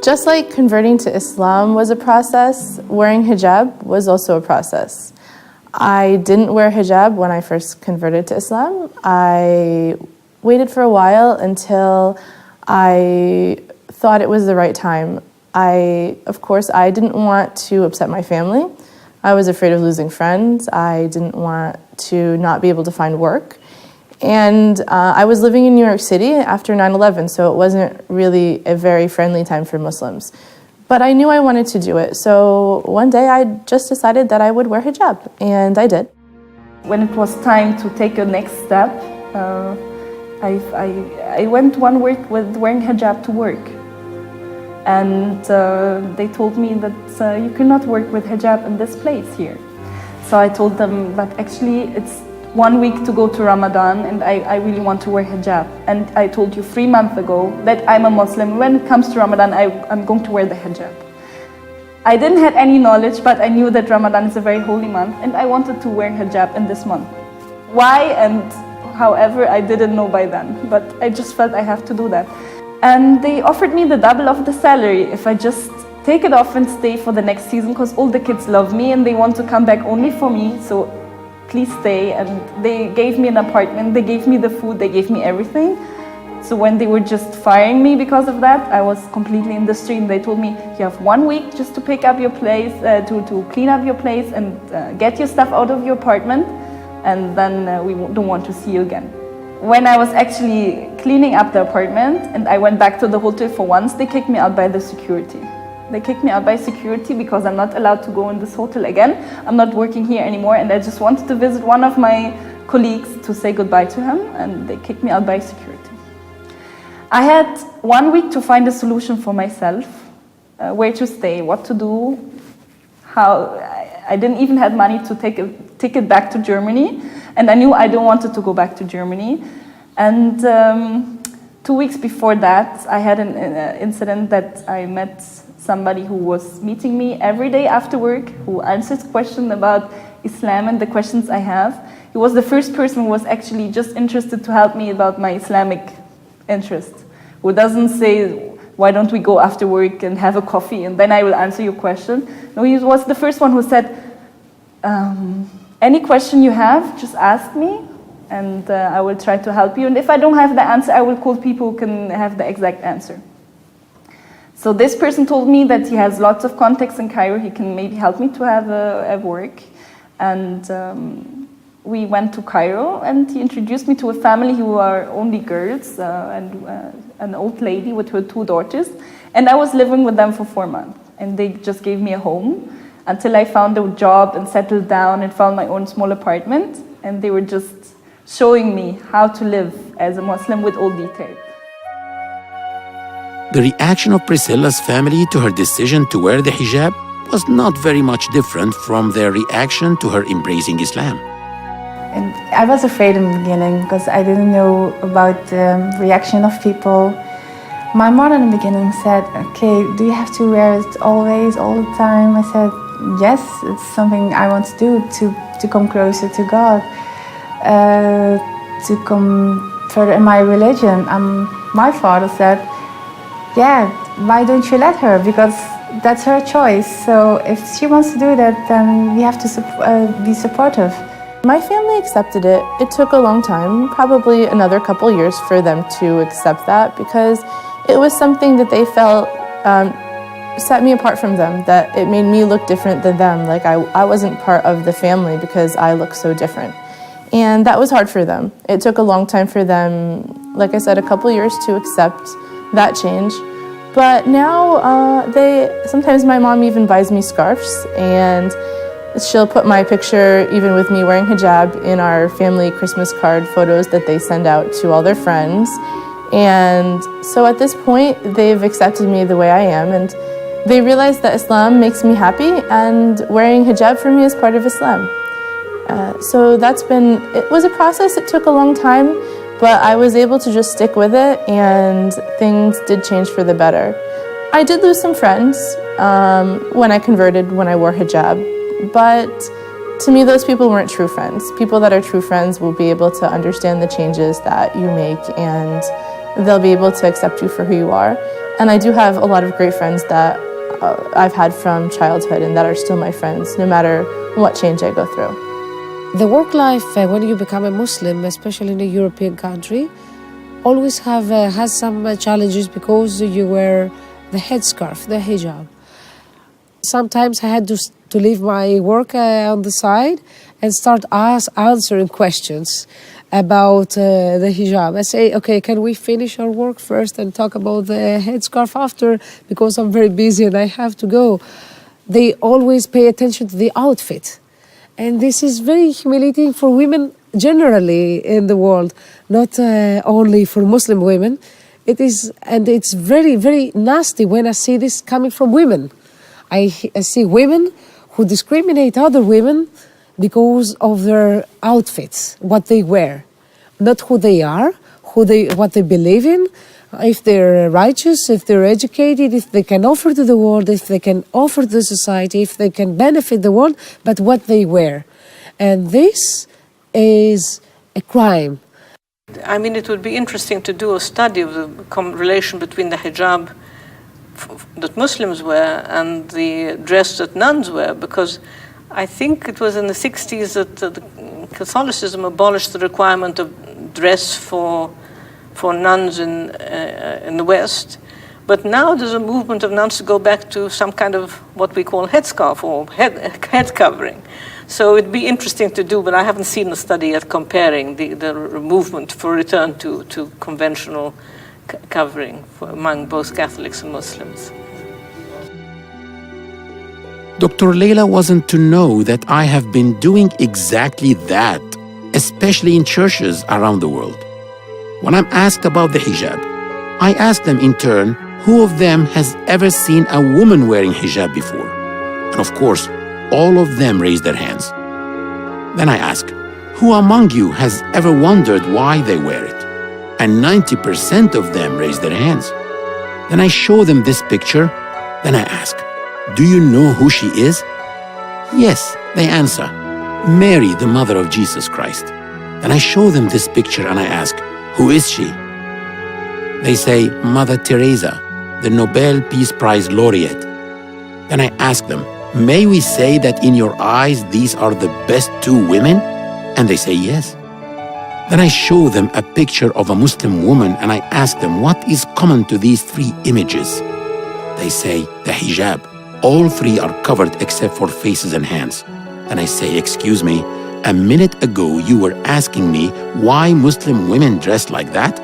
Just like converting to Islam was a process, wearing hijab was also a process. I didn't wear hijab when I first converted to Islam. I waited for a while until I thought it was the right time. Of course, I didn't want to upset my family. I was afraid of losing friends. I didn't want to not be able to find work. And I was living in New York City after 9/11, so it wasn't really a very friendly time for Muslims. But I knew I wanted to do it, so one day I just decided that I would wear hijab, and I did. When it was time to take a next step, I went one week with wearing hijab to work. And they told me that you cannot work with hijab in this place here. So I told them that actually it's 1 week to go to Ramadan and I really want to wear hijab. And I told you 3 months ago that I'm a Muslim. When it comes to Ramadan, I'm going to wear the hijab. I didn't have any knowledge, but I knew that Ramadan is a very holy month and I wanted to wear hijab in this month. Why and however, I didn't know by then, but I just felt I have to do that. And they offered me the double of the salary if I just take it off and stay for the next season, because all the kids love me and they want to come back only for me, so please stay. And they gave me an apartment, they gave me the food, they gave me everything. So when they were just firing me because of that, I was completely in the street. They told me, you have 1 week just to pick up your place, to clean up your place and get your stuff out of your apartment, and then we don't want to see you again. When I was actually cleaning up the apartment and I went back to the hotel for once, they kicked me out by the security. They kicked me out by security because I'm not allowed to go in this hotel again. I'm not working here anymore, and I just wanted to visit one of my colleagues to say goodbye to him, and they kicked me out by security. I had 1 week to find a solution for myself, where to stay, what to do, how. I didn't even have money to take a ticket back to Germany, and I knew I don't want to go back to Germany. And 2 weeks before that, I had an incident that I met somebody who was meeting me every day after work, who answers questions about Islam and the questions I have. He was the first person who was actually just interested to help me about my Islamic interest, who doesn't say, why don't we go after work and have a coffee and then I will answer your question. No, he was the first one who said, any question you have, just ask me and I will try to help you. And if I don't have the answer, I will call people who can have the exact answer. So this person told me that he has lots of contacts in Cairo. He can maybe help me to have a work. And we went to Cairo and he introduced me to a family who are only girls and an old lady with her 2 daughters. And I was living with them for 4 months. And they just gave me a home until I found a job and settled down and found my own small apartment. And they were just showing me how to live as a Muslim with all details. The reaction of Priscilla's family to her decision to wear the hijab was not very much different from their reaction to her embracing Islam. And I was afraid in the beginning because I didn't know about the reaction of people. My mom in the beginning said, okay, do you have to wear it always, all the time? I said, yes, it's something I want to do to come closer to God, to come further in my religion. My father said, yeah, why don't you let her? Because that's her choice. So if she wants to do that, then we have to be supportive. My family accepted it. It took a long time, probably another couple years for them to accept that, because it was something that they felt set me apart from them, that it made me look different than them. Like I wasn't part of the family because I look so different. And that was hard for them. It took a long time for them, like I said, a couple years to accept that change. But now sometimes my mom even buys me scarves, and she'll put my picture, even with me wearing hijab, in our family Christmas card photos that they send out to all their friends. And so at this point, they've accepted me the way I am, and they realize that Islam makes me happy, and wearing hijab for me is part of Islam. So it was a process. It took a long time, but I was able to just stick with it, and things did change for the better. I did lose some friends when I converted, when I wore hijab, but to me, those people weren't true friends. People that are true friends will be able to understand the changes that you make, and they'll be able to accept you for who you are. And I do have a lot of great friends that I've had from childhood and that are still my friends, no matter what change I go through. The work life when you become a Muslim, especially in a European country, always has some challenges because you wear the headscarf, the hijab. Sometimes I had to leave my work on the side and start answering questions about the hijab. I say, okay, can we finish our work first and talk about the headscarf after? Because I'm very busy and I have to go. They always pay attention to the outfit. And this is very humiliating for women generally in the world, not only for Muslim women. It's very, very nasty when I see this coming from women. I see women who discriminate other women because of their outfits, what they wear, not who they are, what they believe in, if they're righteous, if they're educated, if they can offer to the world, if they can offer to the society, if they can benefit the world, but what they wear. And this is a crime. I mean, it would be interesting to do a study of the relation between the hijab that Muslims wear and the dress that nuns wear, because I think it was in the 60s that Catholicism abolished the requirement of dress for nuns in the West. But now there's a movement of nuns to go back to some kind of what we call headscarf or head covering. So it'd be interesting to do, but I haven't seen a study yet comparing the movement for return to conventional covering among both Catholics and Muslims. Dr. Leila wasn't to know that I have been doing exactly that, especially in churches around the world. When I'm asked about the hijab, I ask them in turn, who of them has ever seen a woman wearing hijab before? And of course, all of them raise their hands. Then I ask, who among you has ever wondered why they wear it? And 90% of them raise their hands. Then I show them this picture. Then I ask, do you know who she is? Yes, they answer, Mary, the mother of Jesus Christ. Then I show them this picture and I ask, who is she? They say, Mother Teresa, the Nobel Peace Prize laureate. Then I ask them, may we say that in your eyes these are the best two women? And they say yes. Then I show them a picture of a Muslim woman and I ask them, what is common to these three images? They say, the hijab. All three are covered except for faces and hands. And I say, excuse me, a minute ago you were asking me why Muslim women dress like that?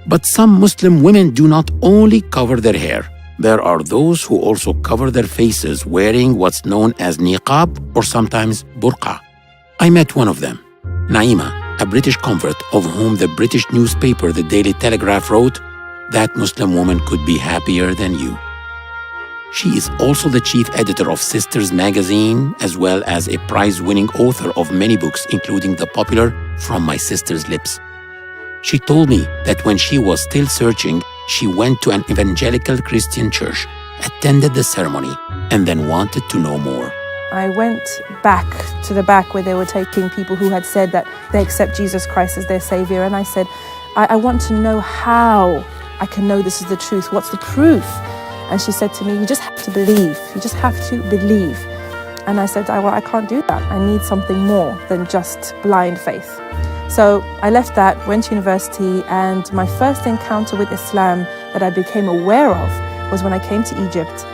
But some Muslim women do not only cover their hair. There are those who also cover their faces wearing what's known as niqab or sometimes burqa. I met one of them, Naima, a British convert of whom the British newspaper The Daily Telegraph wrote, that Muslim woman could be happier than you. She is also the chief editor of Sisters magazine, as well as a prize-winning author of many books, including the popular From My Sister's Lips. She told me that when she was still searching, she went to an evangelical Christian church, attended the ceremony, and then wanted to know more. I went back to the back where they were taking people who had said that they accept Jesus Christ as their Savior, and I said, I want to know how I can know this is the truth. What's the proof? And she said to me, you just have to believe. You just have to believe. And I said, well, I can't do that. I need something more than just blind faith. So I left that, went to university, and my first encounter with Islam that I became aware of was when I came to Egypt.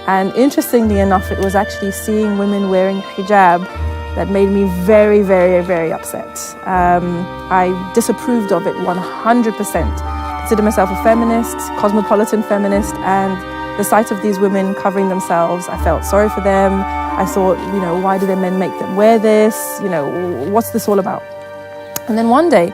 And interestingly enough, it was actually seeing women wearing hijab that made me very, very, very upset. I disapproved of it 100%. Consider myself a feminist, cosmopolitan feminist, and the sight of these women covering themselves, I felt sorry for them. I thought, why do their men make them wear this? What's this all about? And then one day,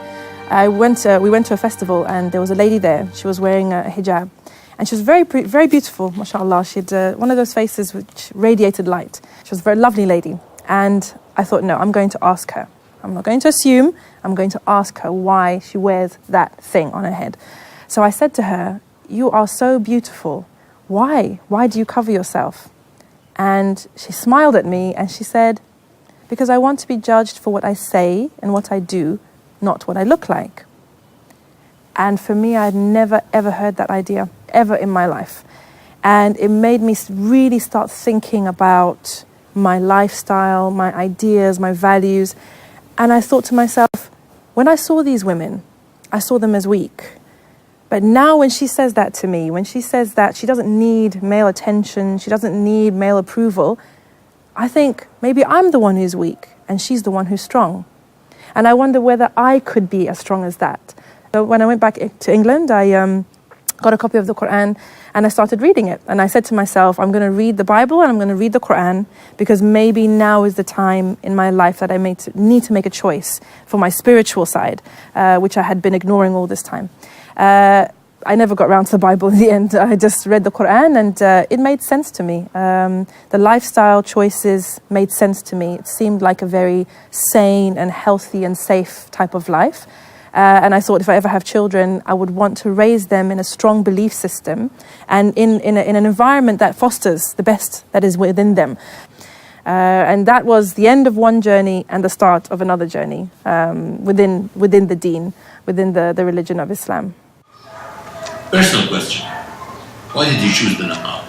we went to a festival, and there was a lady there. She was wearing a hijab, and she was very, very beautiful, mashallah. She had one of those faces which radiated light. She was a very lovely lady, and I thought, no, I'm going to ask her. I'm not going to assume. I'm going to ask her why she wears that thing on her head. So I said to her, you are so beautiful. Why? Why do you cover yourself? And she smiled at me and she said, because I want to be judged for what I say and what I do, not what I look like. And for me, I had never, ever heard that idea, ever in my life. And it made me really start thinking about my lifestyle, my ideas, my values. And I thought to myself, when I saw these women, I saw them as weak. But now when she says that to me, when she says that she doesn't need male attention, she doesn't need male approval, I think maybe I'm the one who's weak and she's the one who's strong. And I wonder whether I could be as strong as that. So when I went back to England, I got a copy of the Quran and I started reading it. And I said to myself, I'm going to read the Bible and I'm going to read the Quran because maybe now is the time in my life that I need to make a choice for my spiritual side, which I had been ignoring all this time. I never got around to the Bible in the end. I just read the Quran and it made sense to me. The lifestyle choices made sense to me. It seemed like a very sane and healthy and safe type of life. And I thought if I ever have children, I would want to raise them in a strong belief system and in an environment that fosters the best that is within them. And that was the end of one journey and the start of another journey within the deen, within the religion of Islam. Personal question. Why did you choose the niqab?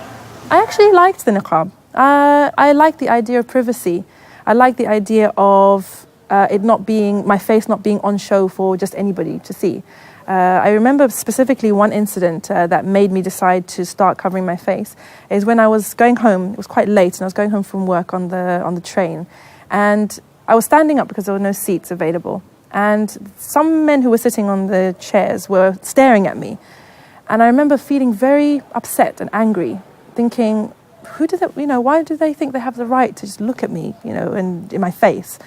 I actually liked the niqab. I liked the idea of privacy. I liked the idea of it not being, my face not being on show for just anybody to see. I remember specifically one incident that made me decide to start covering my face is when I was going home. It was quite late and I was going home from work on the train, and I was standing up because there were no seats available, and some men who were sitting on the chairs were staring at me. And I remember feeling very upset and angry, thinking, why do they think they have the right to just look at me, and in my face?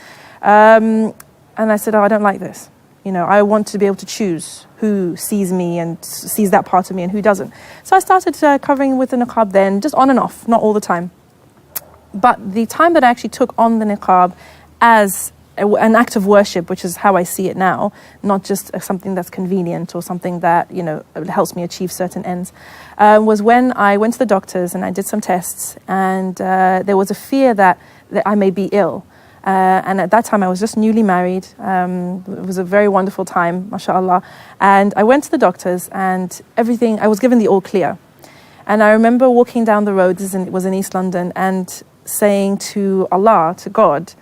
And I said, I don't like this. I want to be able to choose who sees me and sees that part of me and who doesn't. So I started covering with the niqab then, just on and off, not all the time. But the time that I actually took on the niqab as an act of worship, which is how I see it now, not just something that's convenient or something that helps me achieve certain ends, was when I went to the doctors and I did some tests, and there was a fear that I may be ill. And at that time I was just newly married. It was a very wonderful time, mashallah. And I went to the doctors and everything, I was given the all clear. And I remember walking down the road, it was in East London, and saying to Allah, to God,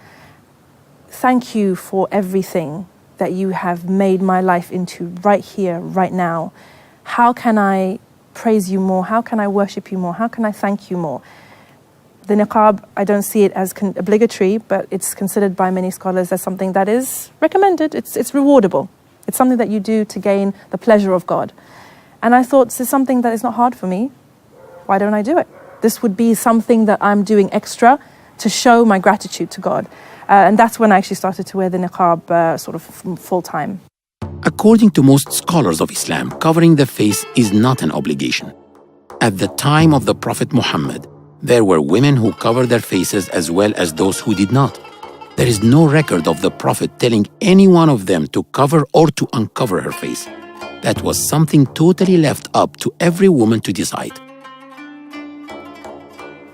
thank you for everything that you have made my life into right here, right now. How can I praise you more? How can I worship you more? How can I thank you more? The niqab, I don't see it as obligatory, but it's considered by many scholars as something that is recommended. It's rewardable. It's something that you do to gain the pleasure of God. And I thought, this is something that is not hard for me. Why don't I do it? This would be something that I'm doing extra to show my gratitude to God. And that's when I actually started to wear the niqab sort of full time. According to most scholars of Islam, covering the face is not an obligation. At the time of the Prophet Muhammad, there were women who covered their faces as well as those who did not. There is no record of the Prophet telling any one of them to cover or to uncover her face. That was something totally left up to every woman to decide.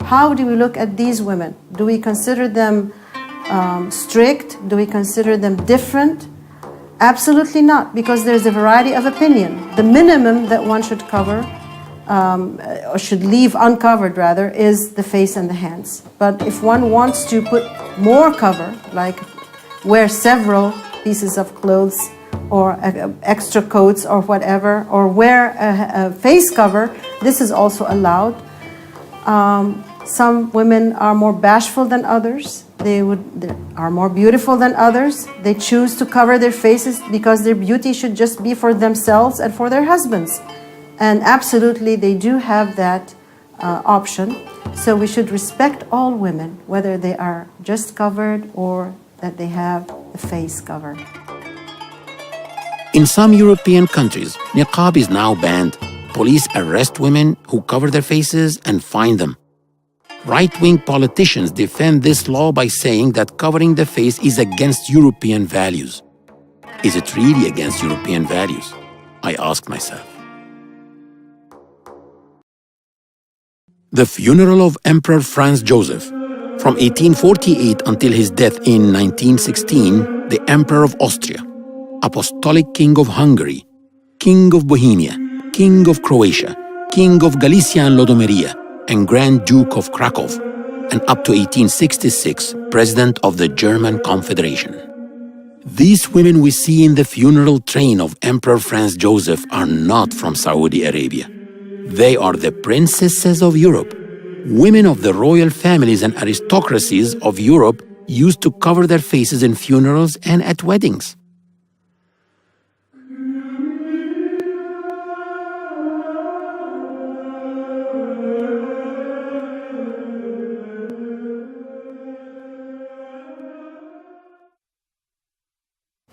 How do we look at these women? Do we consider them strict? Do we consider them different? Absolutely not, because there's a variety of opinion. The minimum that one should cover, or should leave uncovered rather, is the face and the hands. But if one wants to put more cover, like wear several pieces of clothes or extra coats or whatever, or wear a face cover, this is also allowed. Some women are more bashful than others. They are more beautiful than others. They choose to cover their faces because their beauty should just be for themselves and for their husbands. And absolutely, they do have that option. So we should respect all women, whether they are just covered or that they have a face covered. In some European countries, niqab is now banned. Police arrest women who cover their faces and fine them. Right-wing politicians defend this law by saying that covering the face is against European values. Is it really against European values? I asked myself. The funeral of Emperor Franz Joseph. From 1848 until his death in 1916, the Emperor of Austria, Apostolic King of Hungary, King of Bohemia, King of Croatia, King of Galicia and Lodomeria, and Grand Duke of Krakow, and up to 1866, President of the German Confederation. These women we see in the funeral train of Emperor Franz Joseph are not from Saudi Arabia. They are the princesses of Europe. Women of the royal families and aristocracies of Europe used to cover their faces in funerals and at weddings.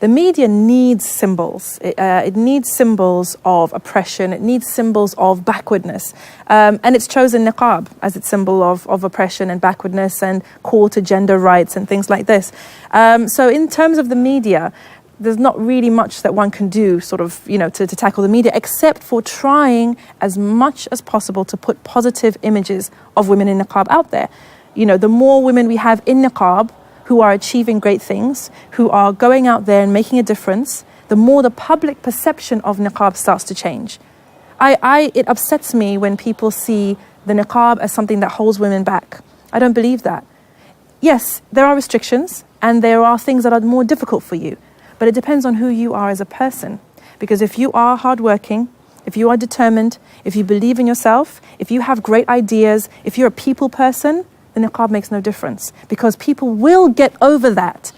The media needs symbols. It needs symbols of oppression. It needs symbols of backwardness. And it's chosen niqab as its symbol of oppression and backwardness and call to gender rights and things like this. So in terms of the media, there's not really much that one can do to tackle the media, except for trying as much as possible to put positive images of women in niqab out there. The more women we have in niqab, who are achieving great things, who are going out there and making a difference, the more the public perception of niqab starts to change. It upsets me when people see the niqab as something that holds women back. I don't believe that. Yes, there are restrictions and there are things that are more difficult for you, but it depends on who you are as a person. Because if you are hardworking, if you are determined, if you believe in yourself, if you have great ideas, if you're a people person, the niqab makes no difference, because people will get over that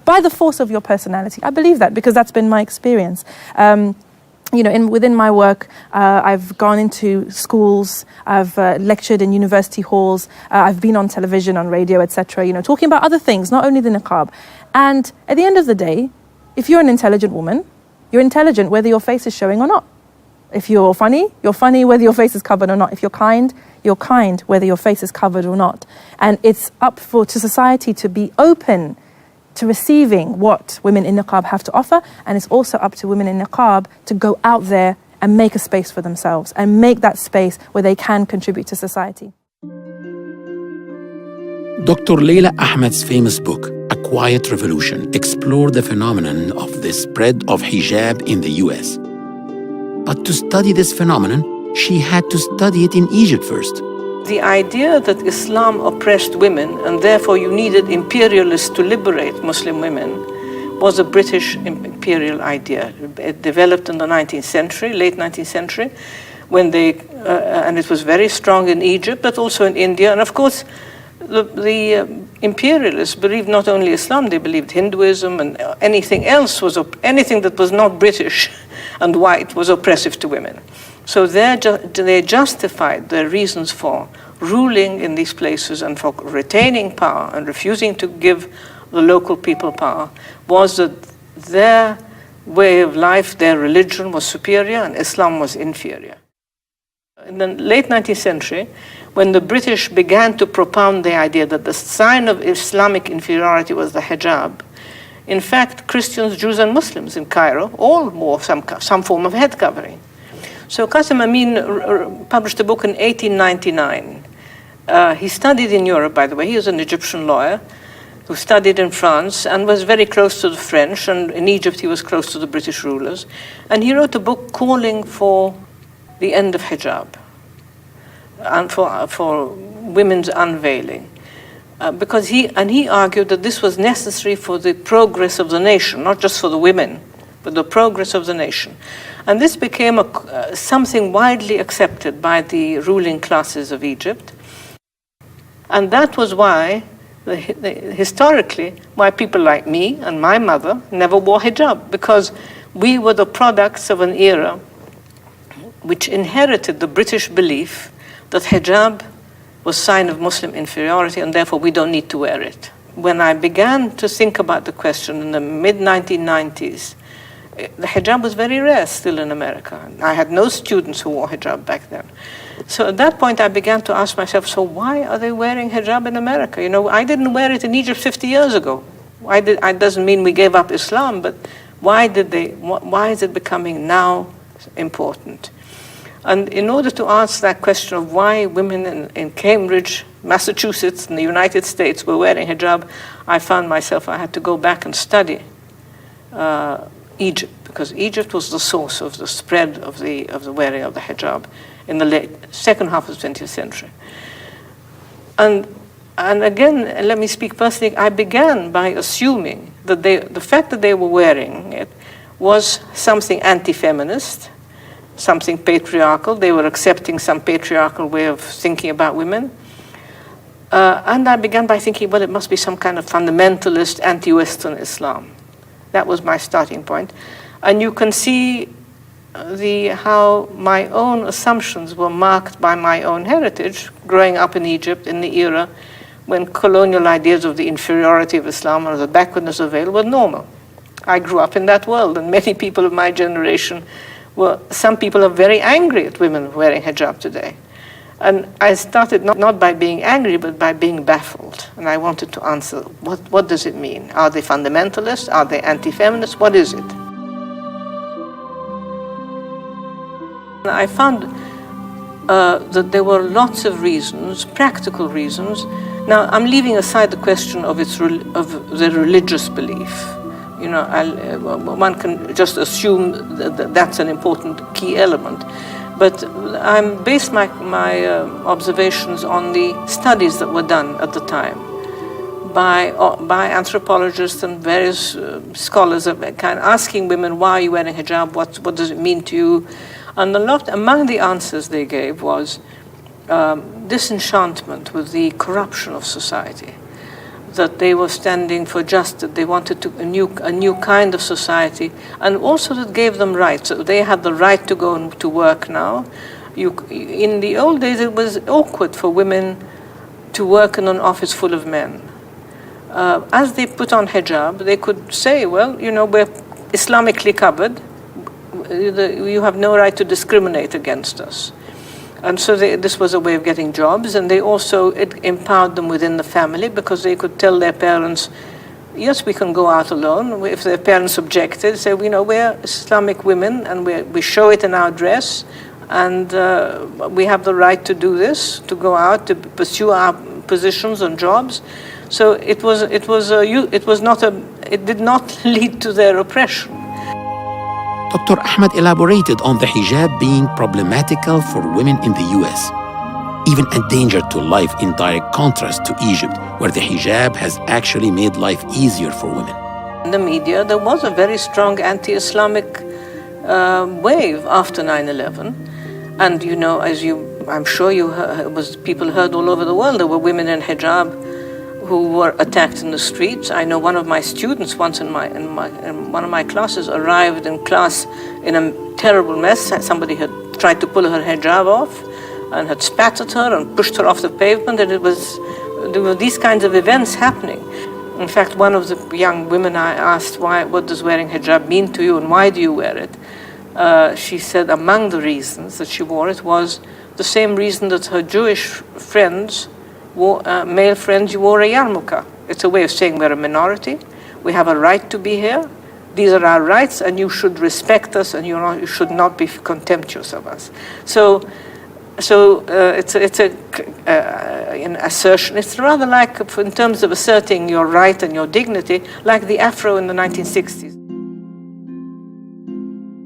by the force of your personality. I believe that because that's been my experience. Within my work, I've gone into schools, I've lectured in university halls, I've been on television, on radio, etc., talking about other things, not only the niqab. And at the end of the day, if you're an intelligent woman, you're intelligent whether your face is showing or not. If you're funny whether your face is covered or not. If you're kind whether your face is covered or not. And it's up to society to be open to receiving what women in niqab have to offer, and it's also up to women in niqab to go out there and make a space for themselves and make that space where they can contribute to society. Dr. Leila Ahmed's famous book, A Quiet Revolution, explored the phenomenon of the spread of hijab in the US. But to study this phenomenon, she had to study it in Egypt first. The idea that Islam oppressed women and therefore you needed imperialists to liberate Muslim women was a British imperial idea. It developed in the 19th century, late 19th century, when and it was very strong in Egypt, but also in India. And of course, the imperialists believed not only Islam, they believed Hinduism, and anything else anything that was not British and white was oppressive to women. So they justified their reasons for ruling in these places and for retaining power and refusing to give the local people power was that their way of life, their religion was superior and Islam was inferior. In the late 19th century, when the British began to propound the idea that the sign of Islamic inferiority was the hijab, in fact, Christians, Jews, and Muslims in Cairo all wore some form of head covering. So Qasim Amin published a book in 1899. He studied in Europe, by the way. He was an Egyptian lawyer who studied in France and was very close to the French, and in Egypt he was close to the British rulers. And he wrote a book calling for the end of hijab and for women's unveiling. Because he argued that this was necessary for the progress of the nation, not just for the women, but the progress of the nation. And this became something widely accepted by the ruling classes of Egypt. And that was why, historically, why people like me and my mother never wore hijab, because we were the products of an era which inherited the British belief that hijab was a sign of Muslim inferiority and therefore we don't need to wear it. When I began to think about the question in the mid-1990s, the hijab was very rare still in America. I had no students who wore hijab back then. So at that point I began to ask myself, so why are they wearing hijab in America? You know, I didn't wear it in Egypt 50 years ago. It doesn't mean we gave up Islam, but why is it becoming now important? And in order to answer that question of why women in Cambridge, Massachusetts, in the United States were wearing hijab, I found myself I had to go back and study Egypt, because Egypt was the source of the spread of the wearing of the hijab in the second half of the 20th century. And again, let me speak personally, I began by assuming that the fact that they were wearing it was something anti-feminist, something patriarchal. They were accepting some patriarchal way of thinking about women. And I began by thinking, well, it must be some kind of fundamentalist, anti-Western Islam. That was my starting point. And you can see how my own assumptions were marked by my own heritage, growing up in Egypt in the era when colonial ideas of the inferiority of Islam or the backwardness of veil were normal. I grew up in that world, and many people of my generation some people are very angry at women wearing hijab today. And I started not by being angry, but by being baffled. And I wanted to answer, what does it mean? Are they fundamentalists? Are they anti-feminists? What is it? I found that there were lots of reasons, practical reasons. Now, I'm leaving aside the question of the religious belief. You know, one can just assume that that's an important key element. But I based my observations on the studies that were done at the time by anthropologists and various scholars, kind of asking women, why are you wearing hijab? What does it mean to you? And among the answers they gave was disenchantment with the corruption of society. That they were standing for justice, they wanted a new kind of society, and also that gave them rights. So they had the right to go to work now. In the old days, it was awkward for women to work in an office full of men. As they put on hijab, they could say, well, you know, we're Islamically covered. You have no right to discriminate against us. And so this was a way of getting jobs, and it empowered them within the family, because they could tell their parents, yes, we can go out alone. If their parents objected, say, you know, we're Islamic women, and we show it in our dress, and we have the right to do this, to go out, to pursue our positions and jobs. So it did not lead to their oppression. Dr. Ahmed elaborated on the hijab being problematical for women in the US, even a danger to life, in direct contrast to Egypt, where the hijab has actually made life easier for women. In the media, there was a very strong anti-Islamic wave after 9/11. And, you know, I'm sure people heard all over the world, there were women in hijab who were attacked in the streets. I know one of my students once in one of my classes arrived in class in a terrible mess. Somebody had tried to pull her hijab off and had spat at her and pushed her off the pavement, and there were these kinds of events happening. In fact, one of the young women I asked, what does wearing hijab mean to you and why do you wear it? She said among the reasons that she wore it was the same reason that her Jewish friends, male friends, wore a yarmulke. It's a way of saying we're a minority. We have a right to be here. These are our rights, and you should respect us, and you should not be contemptuous of us. So it's an assertion. It's rather like, in terms of asserting your right and your dignity, like the afro in the 1960s.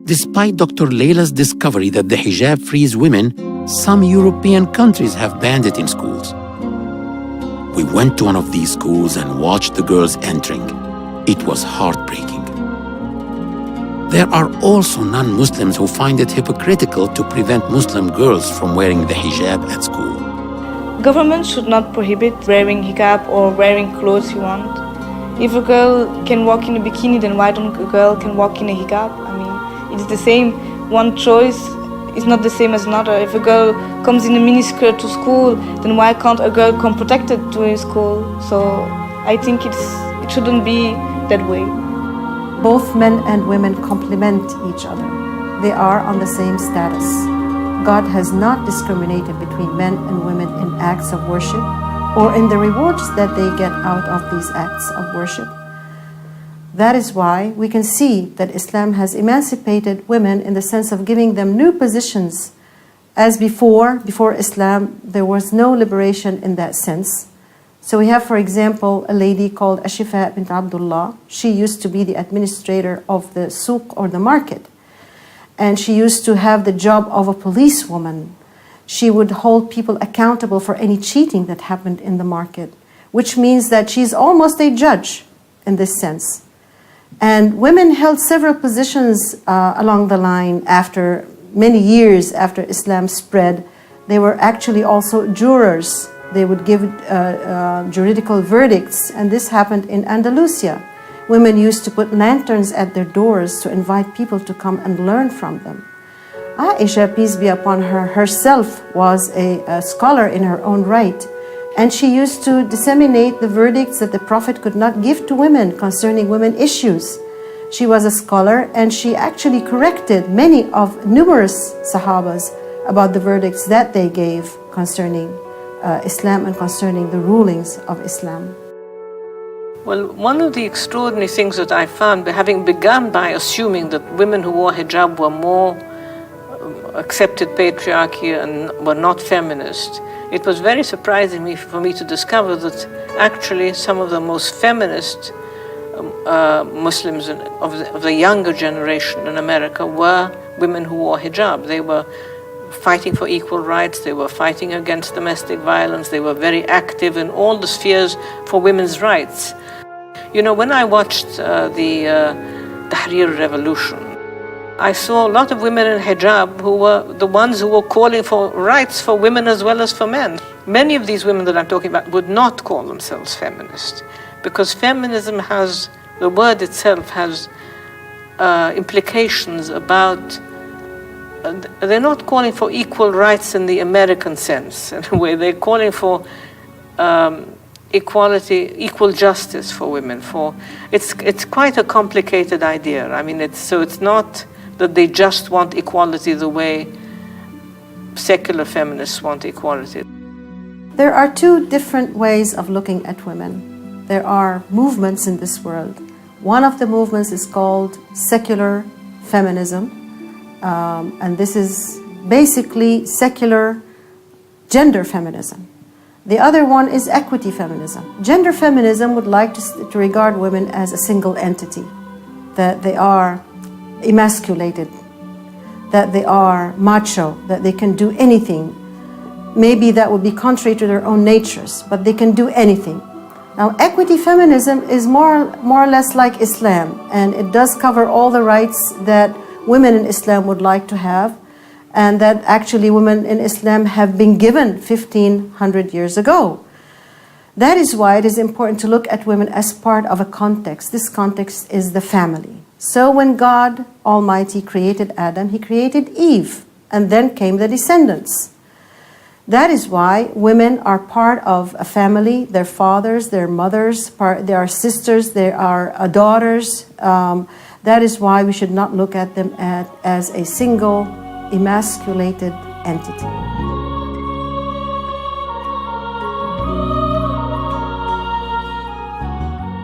Despite Dr. Leila's discovery that the hijab frees women, some European countries have banned it in schools. We went to one of these schools and watched the girls entering. It was heartbreaking. There are also non-Muslims who find it hypocritical to prevent Muslim girls from wearing the hijab at school. Government should not prohibit wearing hijab or wearing clothes you want. If a girl can walk in a bikini, then why don't a girl can walk in a hijab? I mean, it's the same. One choice is not the same as another. If a girl comes in a miniskirt to school, then why can't a girl come protected to school? So I think it shouldn't be that way. Both men and women complement each other. They are on the same status. God has not discriminated between men and women in acts of worship or in the rewards that they get out of these acts of worship. That is why we can see that Islam has emancipated women in the sense of giving them new positions. As before Islam, there was no liberation in that sense. So we have, for example, a lady called Ashifa bint Abdullah. She used to be the administrator of the souk, or the market. And she used to have the job of a policewoman. She would hold people accountable for any cheating that happened in the market, which means that she's almost a judge in this sense. And women held several positions along the line after many years after Islam spread. They were actually also jurors. They would give juridical verdicts, and this happened in Andalusia. Women used to put lanterns at their doors to invite people to come and learn from them. Aisha, peace be upon her, herself was a scholar in her own right, and she used to disseminate the verdicts that the Prophet could not give to women concerning women issues. She was a scholar, and she actually corrected many of numerous Sahabas about the verdicts that they gave concerning Islam and concerning the rulings of Islam. Well, one of the extraordinary things that I found, having begun by assuming that women who wore hijab were more accepted patriarchy and were not feminist, it was very surprising for me to discover that actually some of the most feminist Muslims of the younger generation in America were women who wore hijab. They were fighting for equal rights, they were fighting against domestic violence, they were very active in all the spheres for women's rights. You know, when I watched the Tahrir Revolution, I saw a lot of women in hijab who were the ones who were calling for rights for women as well as for men. Many of these women that I'm talking about would not call themselves feminist, because feminism has, the word itself has implications about, they're not calling for equal rights in the American sense, in a way. They're calling for equality, equal justice for women. It's quite a complicated idea. I mean, it's not that they just want equality the way secular feminists want equality. There are two different ways of looking at women. There are movements in this world. One of the movements is called secular feminism. And this is basically secular gender feminism. The other one is equity feminism. Gender feminism would like to regard women as a single entity, that they are emasculated, that they are macho, that they can do anything. Maybe that would be contrary to their own natures, but they can do anything. Now, equity feminism is more or less like Islam, and it does cover all the rights that women in Islam would like to have, and that actually women in Islam have been given 1,500 years ago. That is why it is important to look at women as part of a context. This context is the family. So when God Almighty created Adam, He created Eve, and then came the descendants. That is why women are part of a family, their fathers, their mothers, they are sisters, they are daughters. That is why we should not look at them as a single emasculated entity.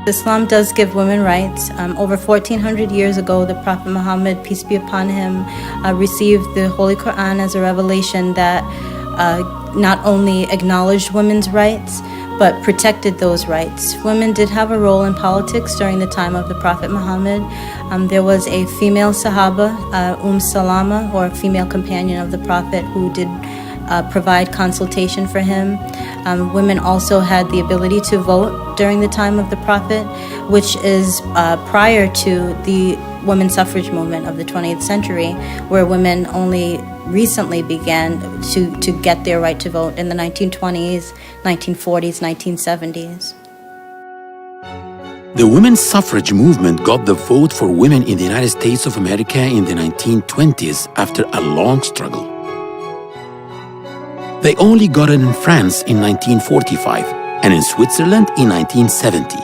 Islam does give women rights. Over 1400 years ago, the Prophet Muhammad, peace be upon him, received the Holy Quran as a revelation that not only acknowledged women's rights, but protected those rights. Women did have a role in politics during the time of the Prophet Muhammad. There was a female Sahaba, Salama, or a female companion of the Prophet, who did provide consultation for him. Women also had the ability to vote during the time of the Prophet, which is prior to the women's suffrage movement of the 20th century, where women only recently began to get their right to vote in the 1920s, 1940s, 1970s. The women's suffrage movement got the vote for women in the United States of America in the 1920s after a long struggle. They only got it in France in 1945 and in Switzerland in 1970.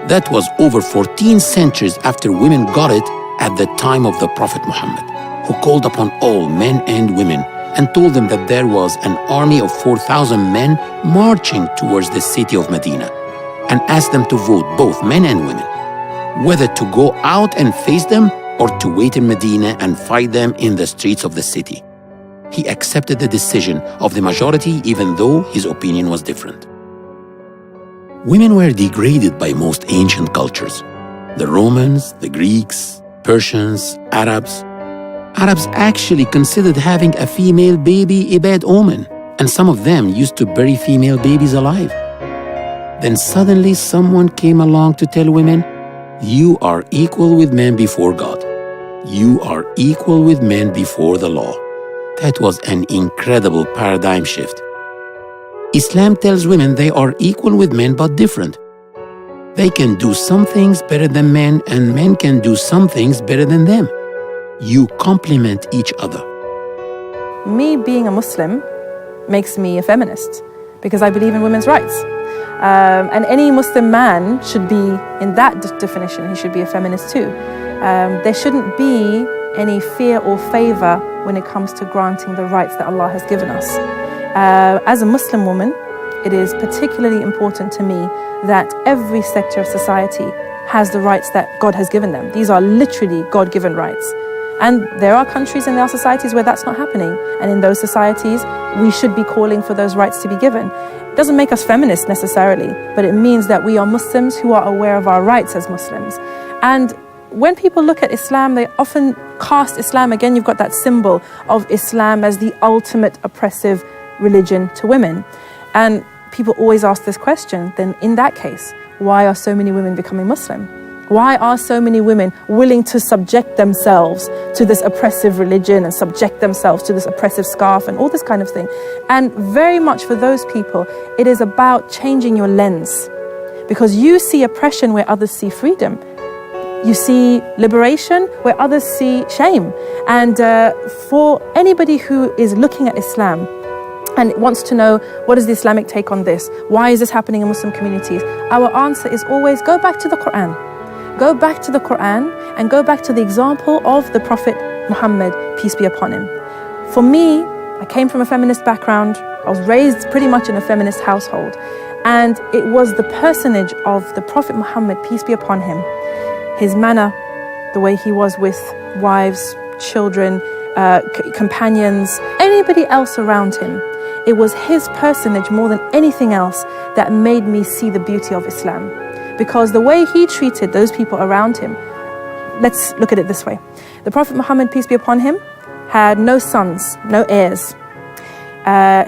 That was over 14 centuries after women got it at the time of the Prophet Muhammad, who called upon all men and women and told them that there was an army of 4,000 men marching towards the city of Medina, and asked them to vote, both men and women, whether to go out and face them or to wait in Medina and fight them in the streets of the city. He accepted the decision of the majority, even though his opinion was different. Women were degraded by most ancient cultures. The Romans, the Greeks, Persians, Arabs. Arabs actually considered having a female baby a bad omen, and some of them used to bury female babies alive. Then suddenly someone came along to tell women, you are equal with men before God. You are equal with men before the law. That was an incredible paradigm shift. Islam tells women they are equal with men but different. They can do some things better than men, and men can do some things better than them. You complement each other. Me being a Muslim makes me a feminist because I believe in women's rights. And any Muslim man should be, in that definition, he should be a feminist too. There shouldn't be any fear or favor when it comes to granting the rights that Allah has given us. As a Muslim woman, it is particularly important to me that every sector of society has the rights that God has given them. These are literally God-given rights. And there are countries and there are societies where that's not happening. And in those societies, we should be calling for those rights to be given. It doesn't make us feminists necessarily, but it means that we are Muslims who are aware of our rights as Muslims. And when people look at Islam, they often cast Islam, again, you've got that symbol of Islam as the ultimate oppressive religion to women. And people always ask this question, then in that case, why are so many women becoming Muslim? Why are so many women willing to subject themselves to this oppressive religion and subject themselves to this oppressive scarf and all this kind of thing? And very much for those people, it is about changing your lens, because you see oppression where others see freedom. You see liberation where others see shame. And for anybody who is looking at Islam and wants to know, what is the Islamic take on this? Why is this happening in Muslim communities? Our answer is always go back to the Quran. Go back to the Quran and go back to the example of the Prophet Muhammad, peace be upon him. For me, I came from a feminist background. I was raised pretty much in a feminist household. And it was the personage of the Prophet Muhammad, peace be upon him, his manner, the way he was with wives, children, companions, anybody else around him. It was his personage more than anything else that made me see the beauty of Islam. Because the way he treated those people around him, let's look at it this way. The Prophet Muhammad, peace be upon him, had no sons, no heirs.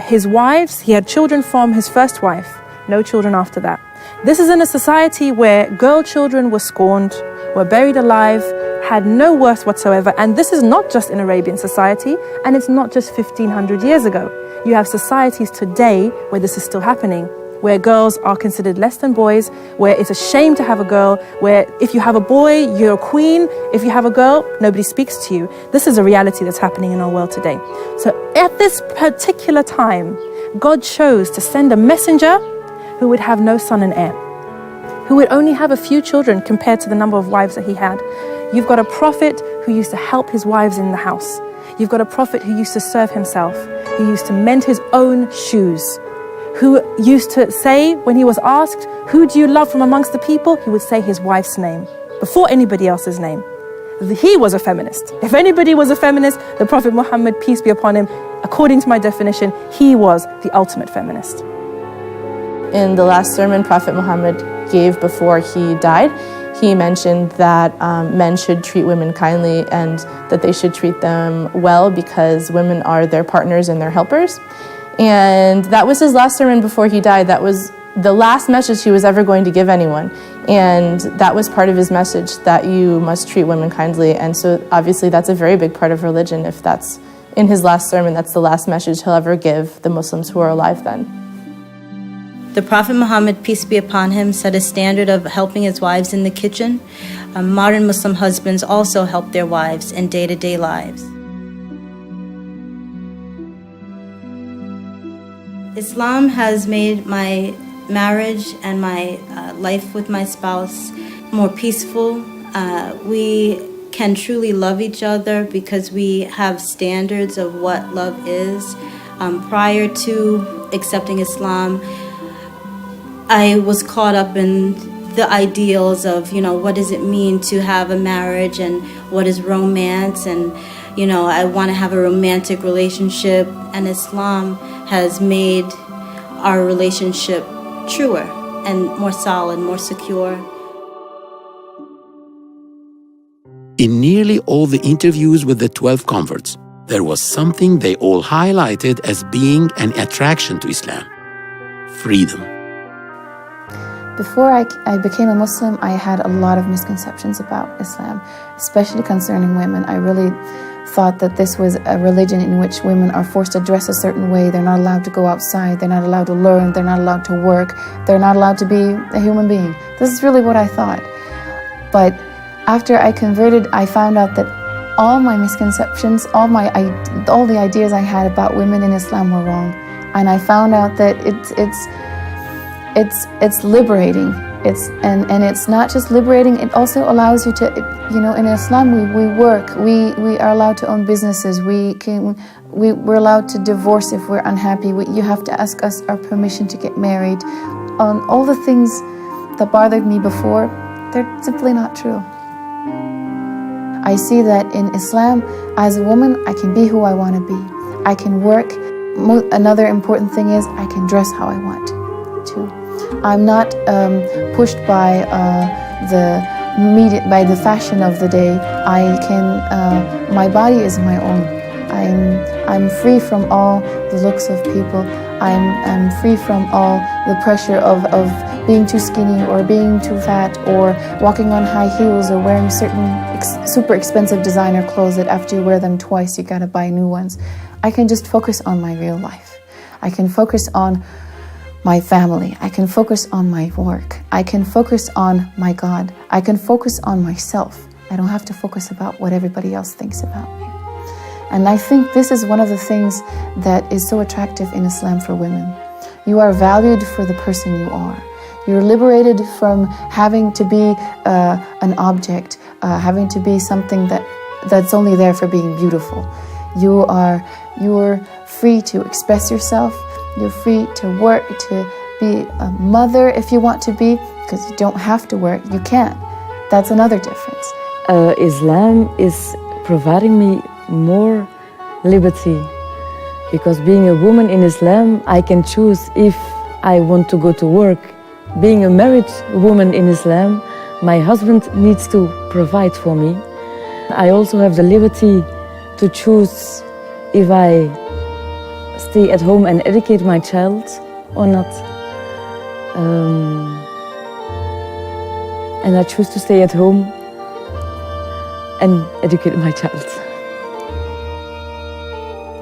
His wives, he had children from his first wife, no children after that. This is in a society where girl children were scorned, were buried alive, had no worth whatsoever. And this is not just in Arabian society, and it's not just 1500 years ago. You have societies today where this is still happening, where girls are considered less than boys, where it's a shame to have a girl, where if you have a boy, you're a queen. If you have a girl, nobody speaks to you. This is a reality that's happening in our world today. So at this particular time, God chose to send a messenger who would have no son and heir, who would only have a few children compared to the number of wives that he had. You've got a prophet who used to help his wives in the house. You've got a prophet who used to serve himself, who used to mend his own shoes, who used to say, when he was asked, who do you love from amongst the people? He would say his wife's name before anybody else's name. He was a feminist. If anybody was a feminist, the Prophet Muhammad, peace be upon him, according to my definition, he was the ultimate feminist. In the last sermon Prophet Muhammad gave before he died, he mentioned that men should treat women kindly and that they should treat them well because women are their partners and their helpers. And that was his last sermon before he died. That was the last message he was ever going to give anyone. And that was part of his message, that you must treat women kindly. And so obviously that's a very big part of religion. If that's in his last sermon, that's the last message he'll ever give the Muslims who are alive then. The Prophet Muhammad, peace be upon him, set a standard of helping his wives in the kitchen. Modern Muslim husbands also help their wives in day-to-day lives. Islam has made my marriage and my life with my spouse more peaceful. We can truly love each other because we have standards of what love is. Prior to accepting Islam, I was caught up in the ideals of, what does it mean to have a marriage and what is romance, and, I want to have a romantic relationship, and Islam has made our relationship truer and more solid, more secure. In nearly all the interviews with the 12 converts, there was something they all highlighted as being an attraction to Islam: freedom. Before I became a Muslim, I had a lot of misconceptions about Islam, especially concerning women. I really thought that this was a religion in which women are forced to dress a certain way. They're not allowed to go outside. They're not allowed to learn. They're not allowed to work. They're not allowed to be a human being. This is really what I thought. But after I converted, I found out that all my misconceptions, all the ideas I had about women in Islam were wrong. And I found out that it's liberating. And it's not just liberating, it also allows you to, in Islam we work, we are allowed to own businesses, we're allowed to divorce if we're unhappy. You have to ask us our permission to get married. All the things that bothered me before, they're simply not true. I see that in Islam, as a woman, I can be who I want to be. I can work. Another important thing is I can dress how I want to. I'm not pushed by the media, by the fashion of the day. My body is my own. I'm free from all the looks of people. I'm free from all the pressure of being too skinny or being too fat or walking on high heels or wearing certain super expensive designer clothes that after you wear them twice you gotta buy new ones. I can just focus on my real life. I can focus on my family. I can focus on my work. I can focus on my God. I can focus on myself. I don't have to focus about what everybody else thinks about me. And I think this is one of the things that is so attractive in Islam for women. You are valued for the person you are. You're liberated from having to be an object, having to be something that's only there for being beautiful. You're free to express yourself. You're free to work, to be a mother if you want to be, because you don't have to work. You can. That's another difference. Islam is providing me more liberty, because being a woman in Islam, I can choose if I want to go to work. Being a married woman in Islam, my husband needs to provide for me. I also have the liberty to choose if I stay at home and educate my child or not. And I choose to stay at home and educate my child.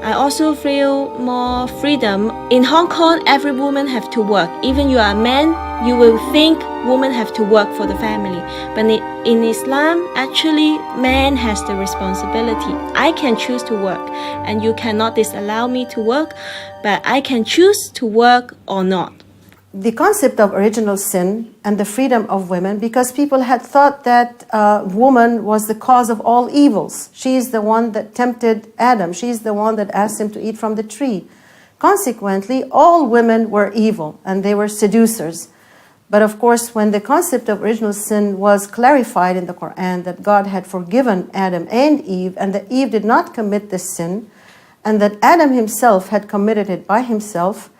I also feel more freedom. In Hong Kong, every woman have to work. Even you are a man, you will think women have to work for the family. But in Islam, actually, man has the responsibility. I can choose to work, and you cannot disallow me to work, but I can choose to work or not. The concept of original sin and the freedom of women, because people had thought that woman was the cause of all evils. She is the one that tempted Adam. She is the one that asked him to eat from the tree. Consequently, all women were evil and they were seducers. But of course, when the concept of original sin was clarified in the Quran, that God had forgiven Adam and Eve, and that Eve did not commit this sin, and that Adam himself had committed it by himself,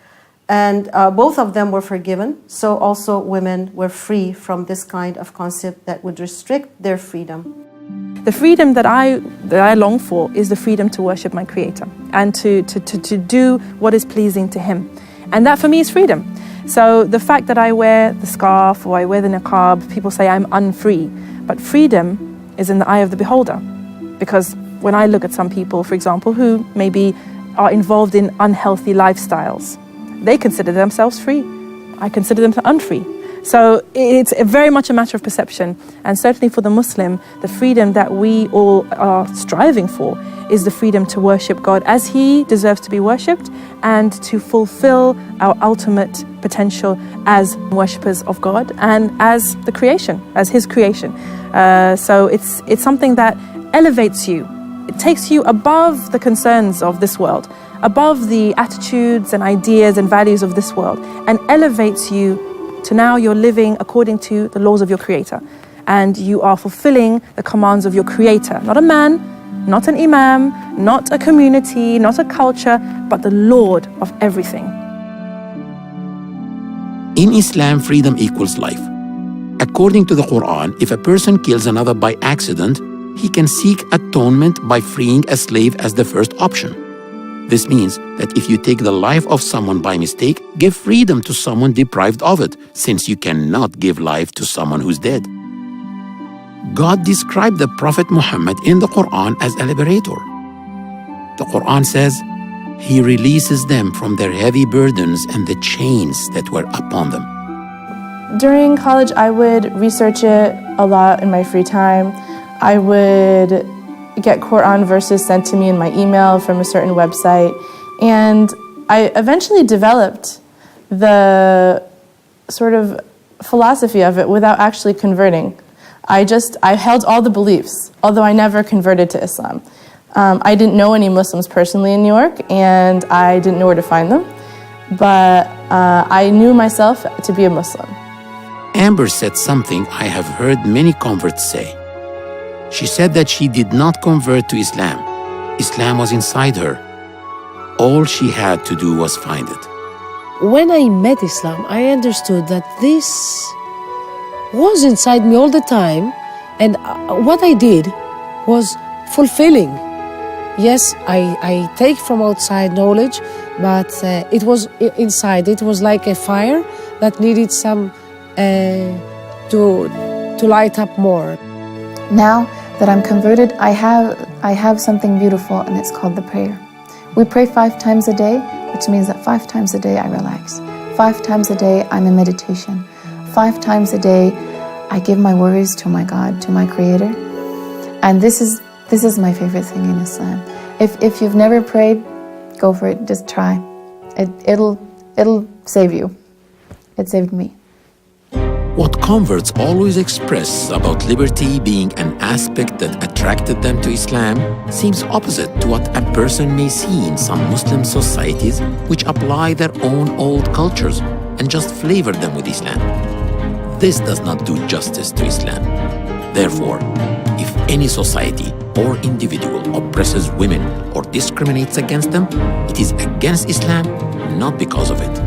and both of them were forgiven, so also women were free from this kind of concept that would restrict their freedom. The freedom that I long for is the freedom to worship my Creator and to do what is pleasing to Him. And that for me is freedom. So the fact that I wear the scarf or I wear the niqab, people say I'm unfree. But freedom is in the eye of the beholder. Because when I look at some people, for example, who maybe are involved in unhealthy lifestyles, they consider themselves free. I consider them unfree. So it's very much a matter of perception. And certainly for the Muslim, the freedom that we all are striving for is the freedom to worship God as He deserves to be worshipped and to fulfill our ultimate potential as worshippers of God and as the creation, as His creation. So it's something that elevates you. It takes you above the concerns of this world, above the attitudes and ideas and values of this world, and elevates you to now you're living according to the laws of your Creator. And you are fulfilling the commands of your Creator. Not a man, not an imam, not a community, not a culture, but the Lord of everything. In Islam, freedom equals life. According to the Quran, if a person kills another by accident, he can seek atonement by freeing a slave as the first option. This means that if you take the life of someone by mistake, give freedom to someone deprived of it, since you cannot give life to someone who's dead. God described the Prophet Muhammad in the Quran as a liberator. The Quran says, He releases them from their heavy burdens and the chains that were upon them. During college, I would research it a lot in my free time. I would get Quran verses sent to me in my email from a certain website. And I eventually developed the sort of philosophy of it without actually converting. I held all the beliefs, although I never converted to Islam. I didn't know any Muslims personally in New York, and I didn't know where to find them. But I knew myself to be a Muslim. Amber said something I have heard many converts say. She said that she did not convert to Islam. Islam was inside her. All she had to do was find it. When I met Islam, I understood that this was inside me all the time, and what I did was fulfilling. Yes, I take from outside knowledge, but it was inside. It was like a fire that needed some to light up more. Now that I'm converted, I have something beautiful, and it's called the prayer. We pray 5 times a day, which means that 5 times a day I relax. 5 times a day I'm in meditation. 5 times a day I give my worries to my God, to my Creator. And this is my favorite thing in Islam. If you've never prayed, go for it. Just try. It'll save you. It saved me. What converts always express about liberty being an aspect that attracted them to Islam seems opposite to what a person may see in some Muslim societies which apply their own old cultures and just flavor them with Islam. This does not do justice to Islam. Therefore, if any society or individual oppresses women or discriminates against them, it is against Islam, not because of it.